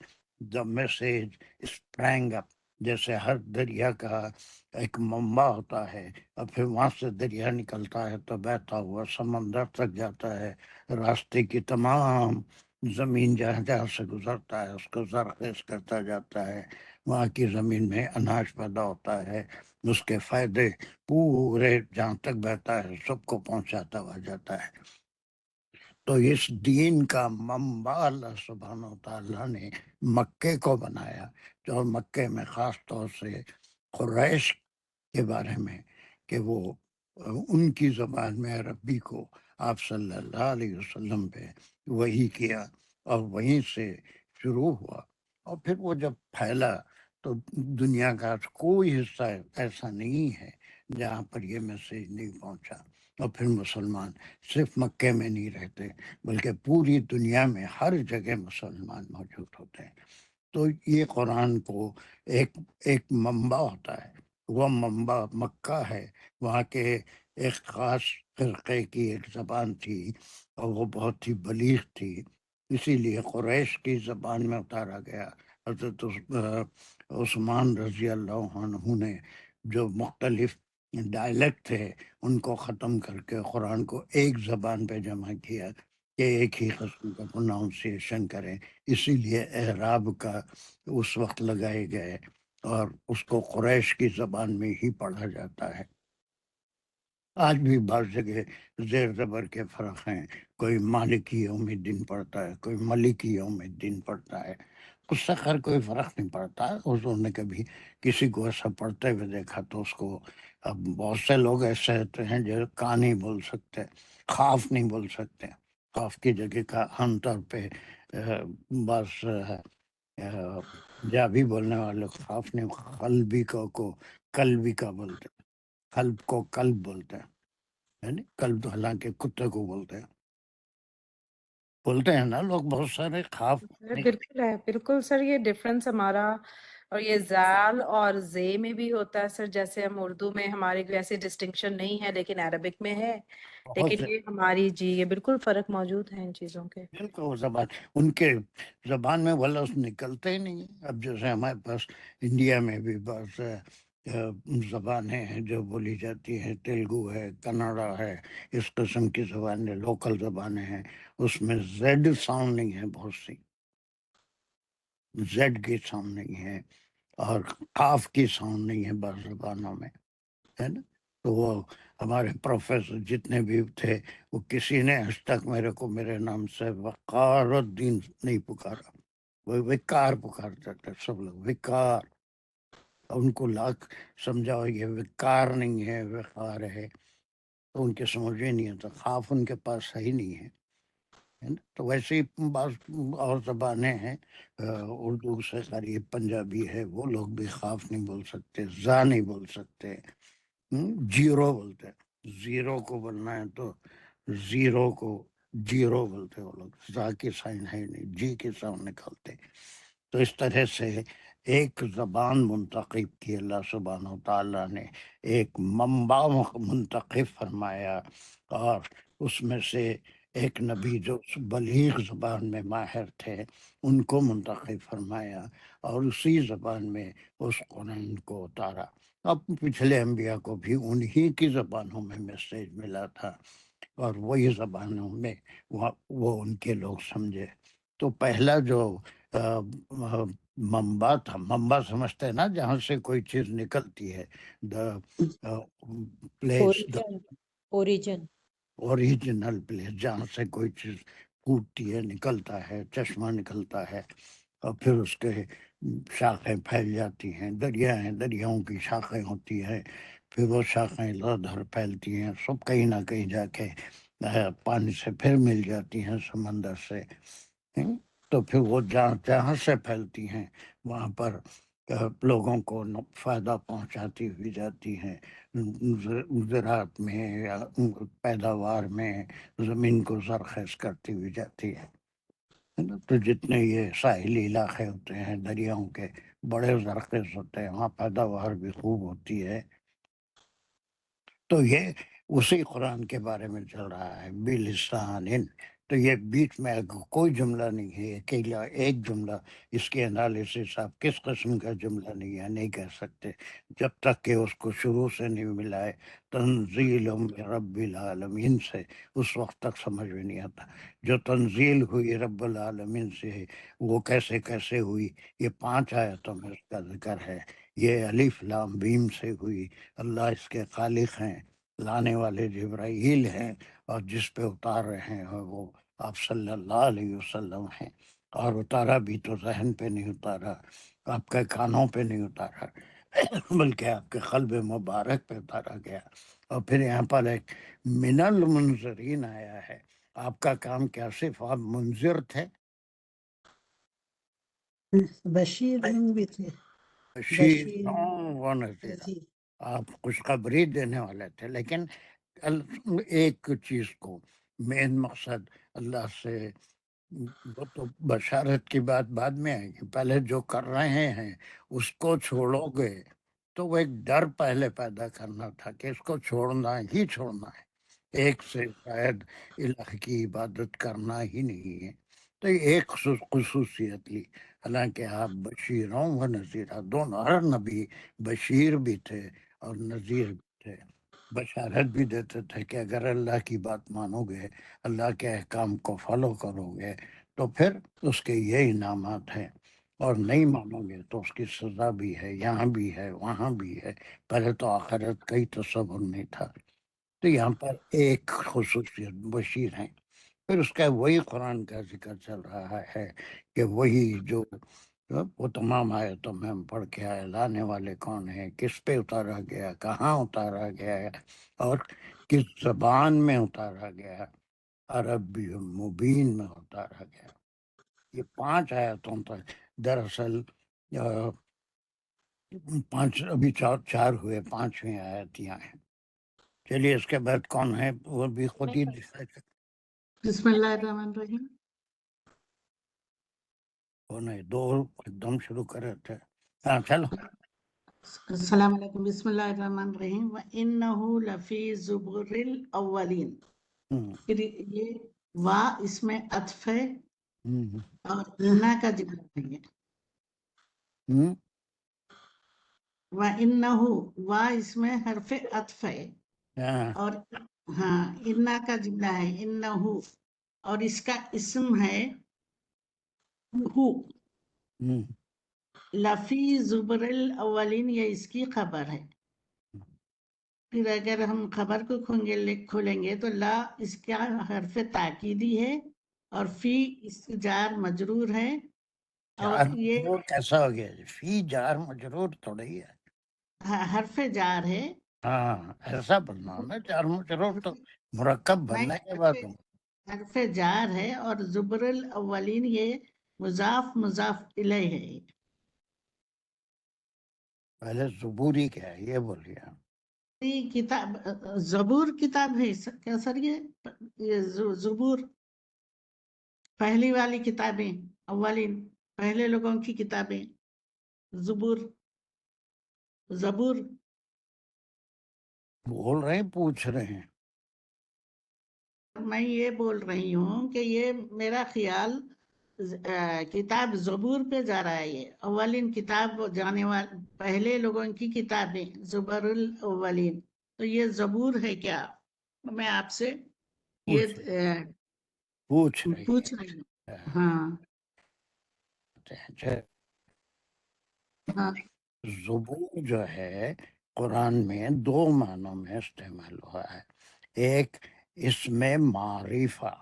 the message sprang up. جیسے ہر دریا کا ایک منبع ہوتا ہے، اور پھر وہاں سے دریا نکلتا ہے تو بہتا ہوا سمندر تک جاتا ہے، راستے کی تمام زمین جہاں جہاں سے گزرتا ہے اس کو زرخیز کرتا جاتا ہے، وہاں کی زمین میں اناج پیدا ہوتا ہے، اس کے فائدے پورے جہاں تک بہتا ہے سب کو پہنچاتا ہوا جاتا ہے. تو اس دین کا منبع اللہ سبحانہ و تعالیٰ نے مکے کو بنایا، جو مکے میں خاص طور سے قریش کے بارے میں کہ وہ ان کی زبان میں عربی کو آپ صلی اللہ علیہ وسلم پہ وحی کیا، اور وہیں سے شروع ہوا. اور پھر وہ جب پھیلا تو دنیا کا کوئی حصہ ایسا نہیں ہے جہاں پر یہ میسیج نہیں پہنچا. اور پھر مسلمان صرف مکے میں نہیں رہتے بلکہ پوری دنیا میں ہر جگہ مسلمان موجود ہوتے ہیں. تو یہ قرآن کو ایک منبع ہوتا ہے، وہ منبع مکہ ہے، وہاں کے ایک خاص فرقے کی ایک زبان تھی اور وہ بہت ہی بلیغ تھی، اسی لیے قریش کی زبان میں اتارا گیا. حضرت عثمان رضی اللہ عنہ نے جو مختلف ڈائلیکٹ تھے ان کو ختم کر کے قرآن کو ایک زبان پہ جمع کیا کہ ایک ہی قسم کا پروناؤنسیشن کریں، اسی لیے اعراب کا اس وقت لگائے گئے، اور اس کو قریش کی زبان میں ہی پڑھا جاتا ہے. آج بھی بعض جگہ زیر زبر کے فرق ہیں، کوئی مالکی یوم الدین پڑھتا ہے، کوئی ملکی یوم الدین پڑھتا ہے، اس سے خیر کوئی فرق نہیں پڑتا. حضور نے کبھی کسی کو ایسا پڑھتے ہوئے دیکھا تو اس کو، اب بہت سے لوگ ایسے ہوتے ہیں جو کا نہیں بول سکتے، خاف نہیں بول سکتے، خاف کی جگہ کا عام طور پہ بس جابی بولنے والے خاف نہیں، قلبی کو قلبی کا بولتے ہیں، قلب کو قلب بولتے ہیں، یعنی قلب تو حالانکہ کتے کو بولتے ہیں نا لوگ، بہت سارے خاف بالکل ہے، بالکل سر. یہ ڈفرینس ہمارا اور یہ زال اور زے میں بھی ہوتا ہے سر، جیسے ہم اردو میں ہماری کوئی ایسی ڈسٹنکشن نہیں ہے لیکن عربک میں ہے، بہت لیکن سے یہ ہماری جی یہ بالکل فرق موجود ہے ان چیزوں کے۔ بالکل وہ زبان ان کے زبان میں وہ لفظ نکلتے ہی نہیں ہیں۔ اب جیسے ہمارے پاس انڈیا میں بھی بعض زبانیں ہیں جو بولی جاتی ہیں، تیلگو ہے، کنڑا ہے، اس قسم کی زبانیں لوکل زبانیں ہیں، اس میں زیڈ ساؤنڈ نہیں ہے، بہت سی زیڈ کی ساؤنڈ نہیں ہے، اور قاف کی ساؤنڈ نہیں ہے بعض زبانوں میں، ہے نا۔ تو وہ ہمارے پروفیسر جتنے بھی تھے، وہ کسی نے آج تک میرے کو میرے نام سے وقار الدین نہیں پکارا، وہ وقار پکارتے تھے سب لوگ، وقار۔ ان کو لاکھ سمجھاؤ یہ وقار نہیں ہے، وقار ہے، تو ان کے سمجھ میں نہیں آتا، خوف ان کے پاس ہے ہی نہیں ہے، ہے نا۔ تو ویسے ہی بعض اور زبانیں ہیں، اردو سے قریب پنجابی ہے، وہ لوگ بھی خوف نہیں بول سکتے، زا نہیں بول سکتے، جیرو بولتے ہیں، زیرو کو بولنا ہے تو زیرو کو جیرو بولتے، وہ لوگ زا کی سائن ہے نہیں، جی کی ساؤنڈ نکالتے۔ تو اس طرح سے ایک زبان منتخب کی اللہ سبحانہ و تعالیٰ نے، ایک منبع منتخب فرمایا، اور اس میں سے ایک نبی جو بلیغ زبان میں ماہر تھے ان کو منتخب فرمایا، اور اسی زبان میں اس قرآن کو اتارا۔ اب پچھلے انبیاء کو بھی انہی کی زبانوں میں میسیج ملا تھا، اور وہی زبانوں میں وہ ان کے لوگ سمجھے۔ تو پہلا جو منبع تھا، منبع سمجھتے ہیں نا، جہاں سے کوئی چیز نکلتی ہے، the place, the origin original place, جہاں سے کوئی چیز پھوٹتی ہے، نکلتا ہے، چشمہ نکلتا ہے، اور پھر اس کے شاخیں پھیل جاتی ہیں، دریا ہیں، دریاؤں کی شاخیں ہوتی ہیں، پھر وہ شاخیں ادھر ادھر پھیلتی ہیں، سب کہیں نہ کہیں جا کے پانی سے پھر مل جاتی ہیں، سمندر سے، تو پھر وہ جہاں سے پھیلتی ہیں وہاں پر لوگوں کو فائدہ پہنچاتی ہوئی جاتی ہیں، زراعت میں یا پیداوار میں زمین کو زرخیز کرتی ہوئی جاتی ہے نا۔ تو جتنے یہ ساحلی علاقے ہوتے ہیں دریاؤں کے، بڑے زرخیز ہوتے ہیں، وہاں پیداوار بھی خوب ہوتی ہے۔ تو یہ اسی قرآن کے بارے میں چل رہا ہے، بلسان، تو یہ بیچ میں کوئی جملہ نہیں ہے، اکیلا ایک جملہ، اس کے انالیسس آپ کس قسم کا جملہ نہیں ہے نہیں کہہ سکتے جب تک کہ اس کو شروع سے نہیں ملائے تنزیل من رب العالمین سے، اس وقت تک سمجھ میں نہیں آتا۔ جو تنزیل ہوئی رب العالمین سے ہے، وہ کیسے کیسے ہوئی، یہ 5 آیتوں میں اس کا ذکر ہے۔ یہ الف لام میم سے ہوئی، اللہ اس کے خالق ہیں، لانے والے جبرائیل ہیں، اور جس پہ اتار رہے ہیں وہ آپ صلی اللہ علیہ وسلم ہیں، اور اتارا بھی تو ذہن پہ نہیں اتارا، آپ کے کانوں پہ نہیں اتارا، بلکہ آپ کے قلب مبارک پہ اتارا گیا۔ اور پھر یہاں پر ایک من المنذرین آیا ہے، آپ کا کام کیا صرف آپ منذر تھے؟ بشیر بھی تھے، بشیر بشیر و نذیر، جی۔ آپ خوشخبری دینے والے تھے، لیکن ایک چیز کو مین مقصد اللہ سے، وہ تو بشارت کی بات بعد میں آئے گی، پہلے جو کر رہے ہیں اس کو چھوڑو گے تو وہ ایک ڈر پہلے پیدا کرنا تھا کہ اس کو چھوڑنا ہی چھوڑنا ہے، ایک سے شاید الہ کی عبادت کرنا ہی نہیں ہے۔ تو یہ ایک خصوصیت لی، حالانکہ آپ بشیروں و نذیرہ دونوں، ہر نبی بشیر بھی تھے اور نذیر بھی تھے، بشارت بھی دیتے تھے کہ اگر اللہ کی بات مانو گے، اللہ کے احکام کو فالو کرو گے تو پھر اس کے یہ انعامات ہیں، اور نہیں مانو گے تو اس کی سزا بھی ہے، یہاں بھی ہے وہاں بھی ہے، پہلے تو آخرت کا ہی تصور نہیں تھا۔ تو یہاں پر ایک خصوصیت بشیر ہیں، پھر اس کا وہی قرآن کا ذکر چل رہا ہے کہ وہی جو وہ تمام آیتوں میں ہم پڑھ کے آئے، لانے والے کون ہیں، کس پہ اتارا گیا، کہاں اتارا گیا ہے، اور کس زبان میں اتارا گیا، عربی مبین میں اتارا گیا۔ یہ 5 آیتوں تک دراصل 5 ابھی 4 ہوئے، 5ویں آیت یہاں ہے۔ چلیے اس کے بعد کون ہے وہ بھی خود ہی ڈسائڈ کرتے، بسم اللہ الرحمن الرحیم۔ کون ہے؟ 2 ایک دم شروع کرے تھے، ہاں چلو. السلام علیکم. بسم اللہ الرحمن الرحیم. وَإِنَّهُ لَفِي زُبُرِ الْأَوَّلِينَ. ہم، پھر یہ وا اس میں عطف ہے ہم، اور انا کا جملہ ہے. ہم، وَإِنَّهُ وا اس میں حرف عطف ہے ہاں، اور ہاں انا کا جملہ ہے. انہو اور اس کا اسم ہے ہو. ہم، لفی زبر الاولین یہ اس کی خبر ہے. پھر اگر ہم خبر کو کھولیں گے تو لا اس کا حرف تاکیدی ہے اور فی اس کی جار مجرور ہے. اور جار یہ مجرور کیسا ہو گیا جی؟ فی جار مجرور تھوڑی ہے. حرف جار ہے. ہاں ایسا بننا نا، جار مجرور تو مرکب نہیں، بننے کے بعد ہوں. حرف جار ہے اور زبر الاولین یہ مضاف مضاف الیہ ہے. پہلے زبوری کیا ہے یہ بولیے. یہ کتاب زبور کتاب ہے کیا سر؟ یہ زبور پہلی والی کتابیں، اولین پہلے لوگوں کی کتابیں. زبور زبور بول رہے ہیں، پوچھ رہے ہیں. میں یہ بول رہی ہوں کہ یہ میرا خیال کتاب زبور پہ جا رہا ہے. یہ اولین کتاب جانے والے پہلے لوگوں کی کتابیں زبر الاولین. تو یہ زبور ہے کیا؟ میں آپ سے یہ پوچھ رہی پوچھ رہی ہوں. ہاں ہے. ہاں زبور جو ہے قرآن میں دو معنوں میں استعمال ہوا ہے. ایک اسم معرفہ،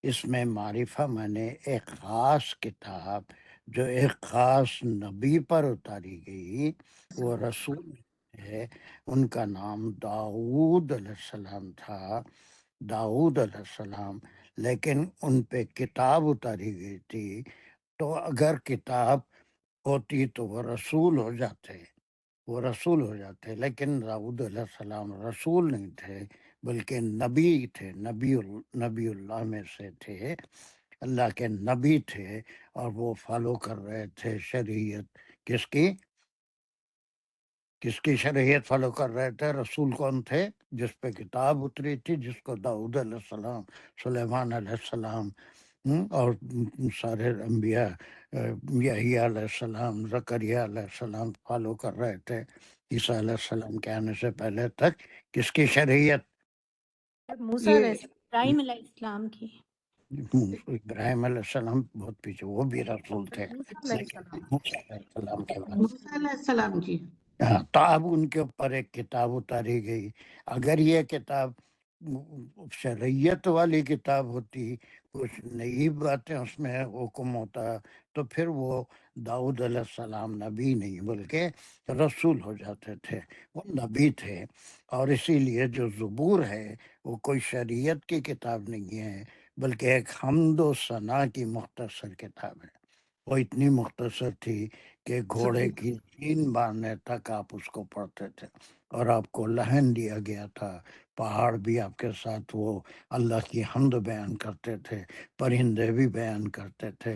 اسم معرفہ مانے ایک خاص کتاب جو ایک خاص نبی پر اتاری گئی. وہ رسول ہے، ان کا نام داؤد علیہ السلام تھا. داؤد علیہ السلام، لیکن ان پہ کتاب اتاری گئی تھی. تو اگر کتاب ہوتی تو وہ رسول ہو جاتے، وہ رسول ہو جاتے. لیکن داؤد علیہ السلام رسول نہیں تھے بلکہ نبی تھے. نبی اللہ میں سے تھے، اللہ کے نبی تھے. اور وہ فالو کر رہے تھے شریعت کس کی شریعت فالو کر رہے تھے؟ رسول کون تھے؟ جس پہ کتاب اتری تھی، جس کو داؤد علیہ السلام، سلیمان علیہ السلام اور سارے انبیاء، یحییٰ علیہ السلام، زکریا علیہ السلام فالو کر رہے تھے عیسیٰ علیہ السلام کے آنے سے پہلے تک. کس کی شریعت؟ موسیٰ علیہ السلام، ابراہیم علیہ السلام کی. ابراہیم علیہ السلام بہت پیچھے، وہ بھی رسول تھے. موسیٰ علیہ لیکن السلام. موسیٰ علیہ السلام کے بعد موسیٰ علیہ السلام کی. تو اب ان کے اوپر ایک کتاب اتاری گئی. اگر یہ کتاب شریعت والی کتاب ہوتی، کچھ نئی باتیں اس میں حکم ہوتا، تو پھر وہ داؤد علیہ السلام نبی نہیں بلکہ رسول ہو جاتے تھے. وہ نبی تھے. اور اسی لیے جو زبور ہے وہ کوئی شریعت کی کتاب نہیں ہے بلکہ ایک حمد و ثنا کی مختصر کتاب ہے. وہ اتنی مختصر تھی کہ گھوڑے کی چین باندھنے تک آپ اس کو پڑھتے تھے. اور آپ کو لہن دیا گیا تھا. پہاڑ بھی آپ کے ساتھ وہ اللہ کی حمد بیان کرتے تھے، پرندے بھی بیان کرتے تھے،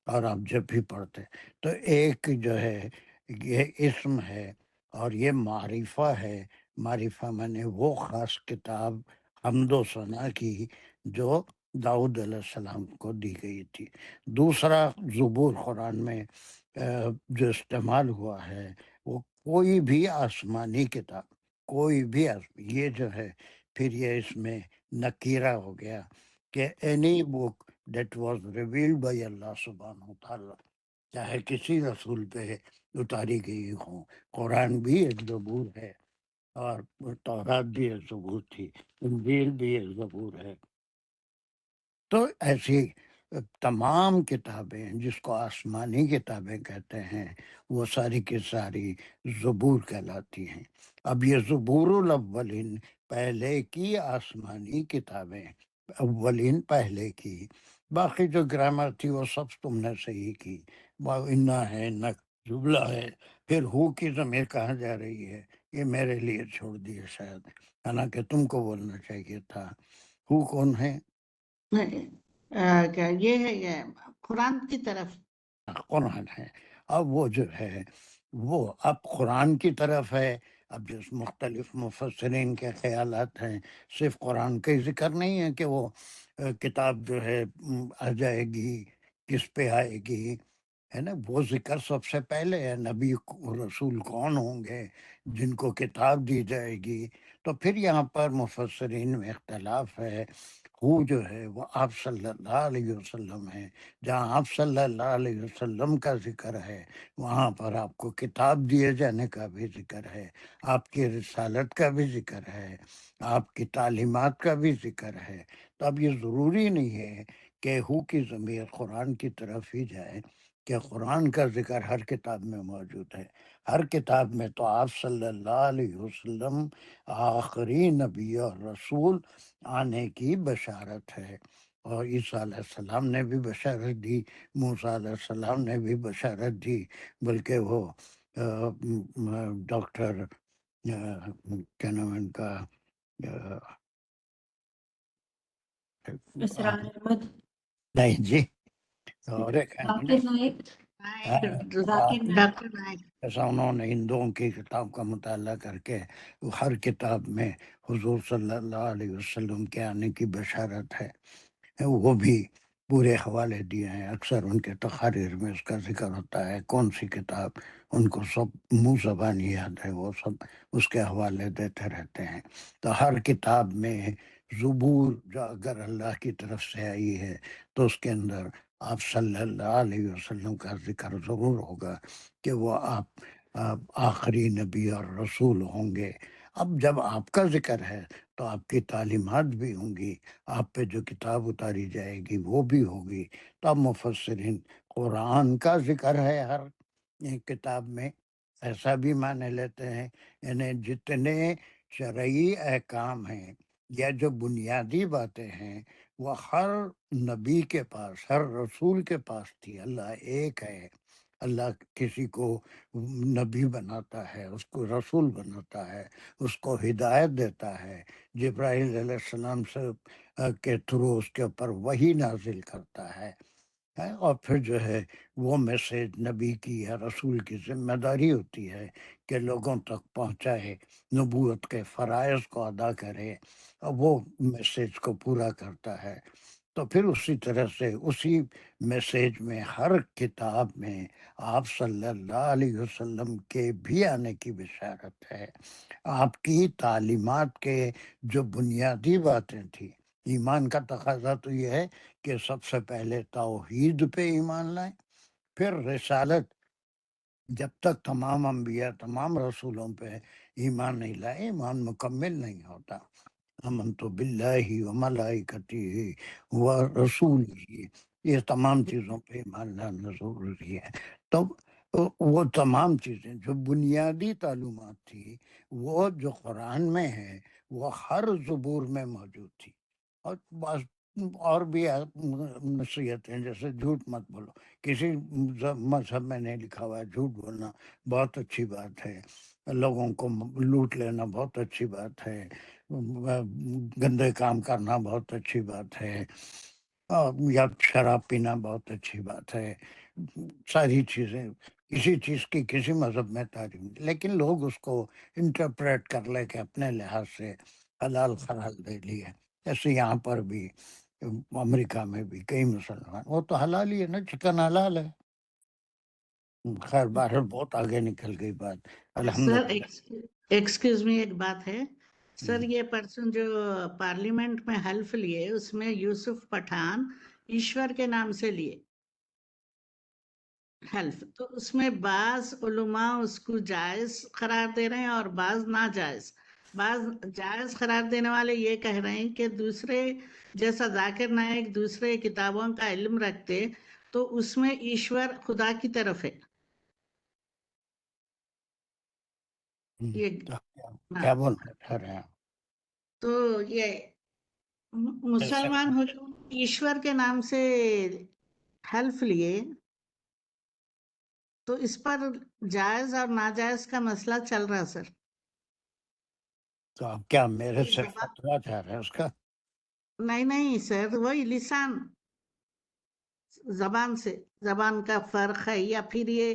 اور آپ جب بھی پڑھتے. تو ایک جو ہے یہ اسم ہے اور یہ معرفہ ہے. معرفہ میں وہ خاص کتاب حمد و ثنا کی جو داؤد علیہ السلام کو دی گئی تھی. دوسرا زبور قرآن میں جو استعمال ہوا ہے وہ کوئی بھی آسمانی کتاب، کوئی بھی یہ جو ہے پھر یہ اس میں نکیرہ ہو گیا کہ any book that was revealed by اللہ سبحانہ وتعالی، چاہے کسی رسول پہ اتاری گئی ہوں. قرآن بھی ایک زبور ہے اور تورات بھی ایک زبور تھی، انجیل بھی ایک زبور ہے. تو ایسی تمام کتابیں جس کو آسمانی کتابیں کہتے ہیں وہ ساری کی ساری زبور کہلاتی ہیں. اب یہ زبور الاولین پہلے کی آسمانی کتابیں، اولین پہلے کی. باقی جو گرامر تھی وہ سب تم نے صحیح کی. انا ہے، نہ جملہ ہے. پھر ہو کی ضمیر کہاں جا رہی ہے یہ میرے لیے چھوڑ دیے شاید، حالانکہ تم کو بولنا چاہیے تھا. ہو کون ہے؟ کیا یہ ہے؟ یہ قرآن کی طرف قرآن ہے. اب وہ جو ہے وہ اب قرآن کی طرف ہے. اب جس مختلف مفسرین کے خیالات ہیں، صرف قرآن کا ہی ذکر نہیں ہے کہ وہ کتاب جو ہے آ جائے گی، کس پہ آئے گی، ہے نا. وہ ذکر سب سے پہلے ہے، نبی رسول کون ہوں گے جن کو کتاب دی جائے گی. تو پھر یہاں پر مفسرین میں اختلاف ہے. وہ جو ہے وہ آپ صلی اللہ علیہ وسلم ہے. جہاں آپ صلی اللہ علیہ وسلم کا ذکر ہے وہاں پر آپ کو کتاب دیے جانے کا بھی ذکر ہے، آپ کی رسالت کا بھی ذکر ہے، آپ کی تعلیمات کا بھی ذکر ہے. تو اب یہ ضروری نہیں ہے کہ ہو کی ضمیر قرآن کی طرف ہی جائے کہ قرآن کا ذکر ہر کتاب میں موجود ہے. ہر کتاب میں تو آپ صلی اللہ علیہ وسلم آخری نبی اور رسول آنے کی بشارت ہے. اور عیسیٰ علیہ السلام نے بھی بشارت دی، موسیٰ علیہ السلام نے بھی بشارت دی، بلکہ وہ ڈاکٹر کیا نام ان کا اسرار احمد، نہیں جی، اور ایک ہے نا، ذاکر نائک، ذاکر نائک، ڈاکٹر نائک. ایسا انہوں نے ہندوؤں کی کتاب کا مطالعہ کر کے ہر کتاب میں حضور صلی اللہ علیہ وسلم کے آنے کی بشارت ہے. وہ بھی پورے حوالے دیے ہیں. اکثر ان کے تقاریر میں اس کا ذکر ہوتا ہے، کون سی کتاب ان کو سب منہ زبانی یاد ہے، وہ سب اس کے حوالے دیتے رہتے ہیں. تو ہر کتاب میں زبور جو اگر اللہ کی طرف سے آئی ہے تو اس کے اندر آپ صلی اللہ علیہ وسلم کا ذکر ضرور ہوگا کہ وہ آپ آخری نبی اور رسول ہوں گے. اب جب آپ کا ذکر ہے تو آپ کی تعلیمات بھی ہوں گی، آپ پہ جو کتاب اتاری جائے گی وہ بھی ہوگی. تو اب مفسرین قرآن کا ذکر ہے ہر کتاب میں، ایسا بھی معنی لیتے ہیں. یعنی جتنے شرعی احکام ہیں یا جو بنیادی باتیں ہیں وہ ہر نبی کے پاس، ہر رسول کے پاس تھی. اللہ ایک ہے، اللہ کسی کو نبی بناتا ہے، اس کو رسول بناتا ہے، اس کو ہدایت دیتا ہے، جبرائیل علیہ السلام سے کے تھرو اس کے اوپر وحی نازل کرتا ہے. اور پھر جو ہے وہ میسیج نبی کی یا رسول کی ذمہ داری ہوتی ہے کہ لوگوں تک پہنچائے، نبوت کے فرائض کو ادا کرے، اور وہ میسیج کو پورا کرتا ہے. تو پھر اسی طرح سے اسی میسیج میں ہر کتاب میں آپ صلی اللہ علیہ وسلم کے بھی آنے کی بشارت ہے. آپ کی تعلیمات کے جو بنیادی باتیں تھیں، ایمان کا تقاضا تو یہ ہے کہ سب سے پہلے توحید پہ ایمان لائیں، پھر رسالت. جب تک تمام انبیاء، تمام رسولوں پہ ایمان نہیں لائے ایمان مکمل نہیں ہوتا. آمنت باللہ و ملائکتہ و رسولہ، یہ تمام چیزوں پہ ایمان لانا ضروری ہے. تو وہ تمام چیزیں جو بنیادی تعلیمات تھی وہ جو قرآن میں ہے وہ ہر زبور میں موجود تھی. اور بعض اور بھی نصیحتیں، جیسے جھوٹ مت بولو. کسی مذہب میں نہیں لکھا ہوا ہے جھوٹ بولنا بہت اچھی بات ہے، لوگوں کو لوٹ لینا بہت اچھی بات ہے، گندے کام کرنا بہت اچھی بات ہے، یا شراب پینا بہت اچھی بات ہے. ساری چیزیں، کسی چیز کی کسی مذہب میں تعریف نہیں، لیکن لوگ اس کو انٹرپریٹ کر لے کے اپنے لحاظ سے حلال حلال دے لیے. ایسے یہاں پر بھی امریکہ میں بھی کئی مسلمان، وہ تو حلال ہی ہے نا، چکن حلال ہے. خیر باہر بہت آگے نکل گئی بات. سر الحمدللہ. ایکسکیوز می، ایک بات ہے سر. یہ پرسن جو پارلیمنٹ میں حلف لیے اس میں یوسف پٹھان ایشور کے نام سے لیے حلف، تو اس میں بعض علماء اس کو جائز قرار دے رہے ہیں اور بعض ناجائز. بعض جائز قرار دینے والے یہ کہہ رہے ہیں کہ دوسرے جیسا ذاکر نائک دوسرے کتابوں کا علم رکھتے تو اس میں ایشور خدا کی طرف ہے. یہ کیا بولنا رہے ہیں؟ تو یہ مسلمان ایشور کے نام سے حلف لیے تو اس پر جائز اور ناجائز کا مسئلہ چل رہا سر. تو آپ کیا میرے سے فتویٰ چاہ رہے ہیں اس کا؟ نہیں سر، وہی لسان، زبان سے، زبان کا فرق ہے، یا پھر یہ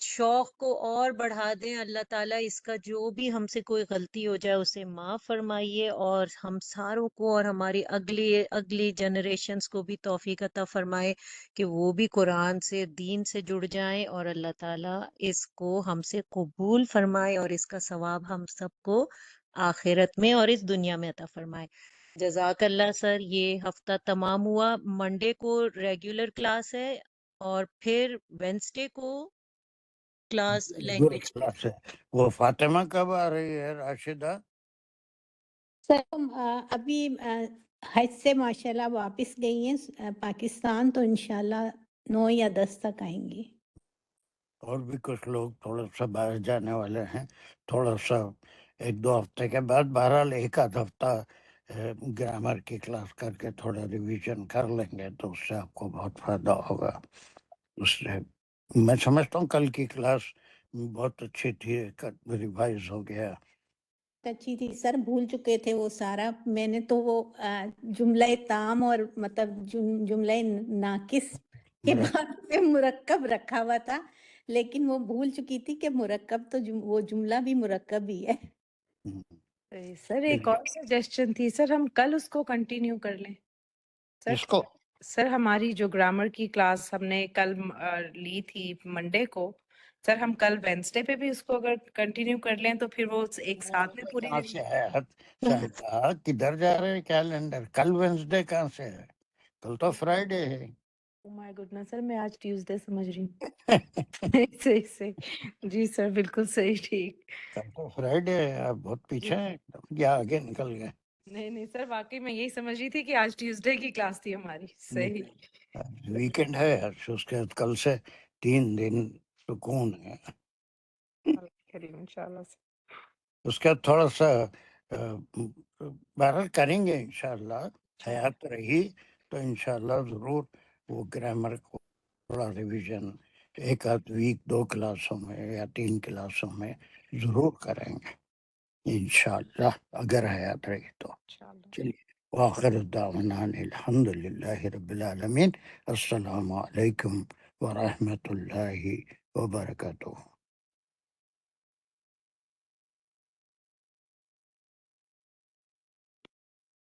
شوق کو اور بڑھا دیں. اللہ تعالیٰ اس کا جو بھی ہم سے کوئی غلطی ہو جائے اسے معاف فرمائیے، اور ہم ساروں کو اور ہماری اگلی جنریشنز کو بھی توفیق عطا فرمائے کہ وہ بھی قرآن سے، دین سے جڑ جائیں، اور اللہ تعالیٰ اس کو ہم سے قبول فرمائے اور اس کا ثواب ہم سب کو آخرت میں اور اس دنیا میں عطا فرمائے. جزاک اللہ سر. یہ ہفتہ تمام ہوا. منڈے کو ریگولر کلاس ہے اور پھر وینسڈے کو کلاس لینگویج. کلاس ہے. وہ فاطمہ کب آ رہی ہے راشدہ؟ سر ابھی حج سے ماشاءاللہ واپس گئی ہیں پاکستان، تو انشاءاللہ 9 یا 10 تک آئیں گی. اور بھی کچھ لوگ تھوڑا سا باہر جانے والے ہیں، تھوڑا سا 1-2 ہفتے کے بعد. بہرحال 1 ہفتہ گرامر کی کلاس کر کے تھوڑا ریویژن کر لیں گے تو اس سے آپ کو بہت فائدہ ہوگا. اس سے میں سمجھتا ہوں کل کی کلاس بہت اچھی تھی، ریوائز ہو گیا. اچھی تھی سر، بھول چکے تھے وہ سارا. میں نے تو وہ جملہ تام اور مطلب جملہ ناقص کے بعد میں مرکب رکھا ہوا تھا، لیکن وہ بھول چکی تھی کہ مرکب تو وہ جملہ بھی مرکب ہی ہے. سر ایک اور سجیشن تھی سر، ہم کل اس کو کنٹینیو کر لیں. اس کو سر ہماری جو گرامر کی کلاس ہم نے کل لی تھی منڈے کو، سر ہم کل وینسڈے پہ بھی اس کو اگر کنٹینیو کر لیں تو پھر وہ ایک ساتھ میں پوری کہاں سے ہے صاحبہ؟ کدھر جا رہے ہیں کیلنڈر؟ کل وینسڈے کہاں سے ہے؟ کل تو فرائیڈے ہے. او مائی گڈنس سر، میں آج ٹیوزڈے سمجھ رہی ہوں. صحیح جی سر، بالکل صحیح، ٹھیک. کل تو فرائیڈے ہے. آپ بہت پیچھے ہیں یا آگے نکل گئے؟ نہیں سر، واقعی میں یہی سمجھ رہی تھی کہ آج ٹیوزڈے کی کلاس تھی ہماری. صحیح. ویکینڈ ہے اس کے بعد کل سے 3 دن سکون ہے. انشاءاللہ سر. اس کا تھوڑا سا بہرحال کریں گے انشاءاللہ. حیات رہی تو انشاءاللہ ضرور وہ گرامر کو تھوڑا ریویژن 1 ویک 2 کلاسوں میں یا 3 کلاسوں میں ضرور کریں گے انشاءاللہ، اگر حیات رہی تو. چلیے، وآخر دعوانا الحمدللہ رب العالمین. السلام علیکم ورحمۃ اللہ وبرکاتہ.